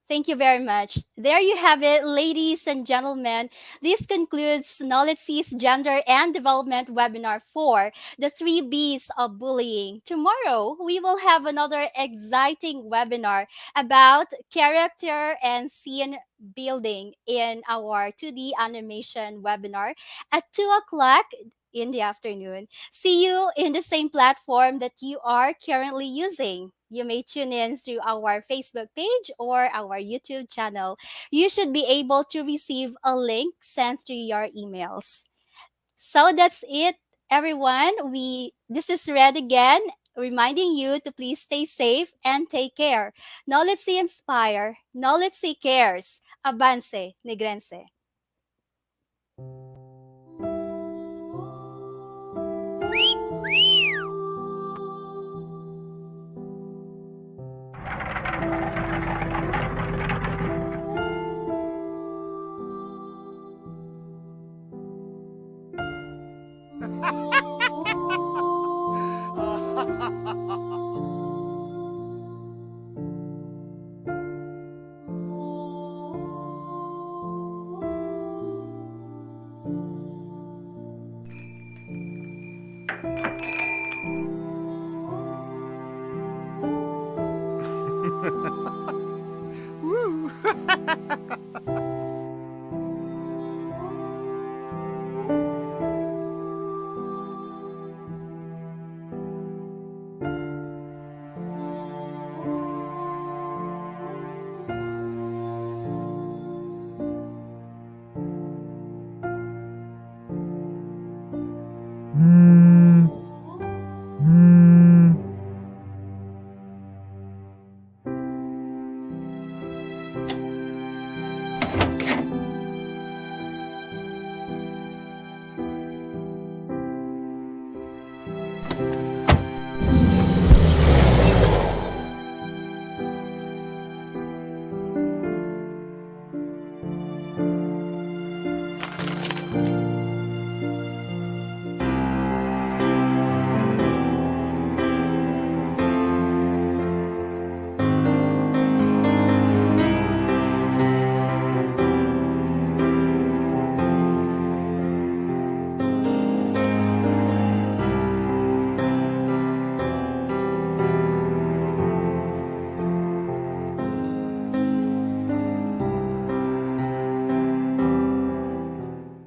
Thank you very much. There you have it, ladies and gentlemen. This concludes NOLITC's Gender and Development Webinar 4, the 3 B's of Bullying. Tomorrow, we will have another exciting webinar about character and scene building in our 2D animation webinar at 2 o'clock in the afternoon. See you in the same platform that you are currently using. You may tune in through our Facebook page or our YouTube channel. You should be able to receive a link sent to your emails. So that's it, everyone. This is Red again, reminding you to please stay safe and take care. NOLITC Inspire, NOLITC Cares. Avance, Negrense. Woo! you.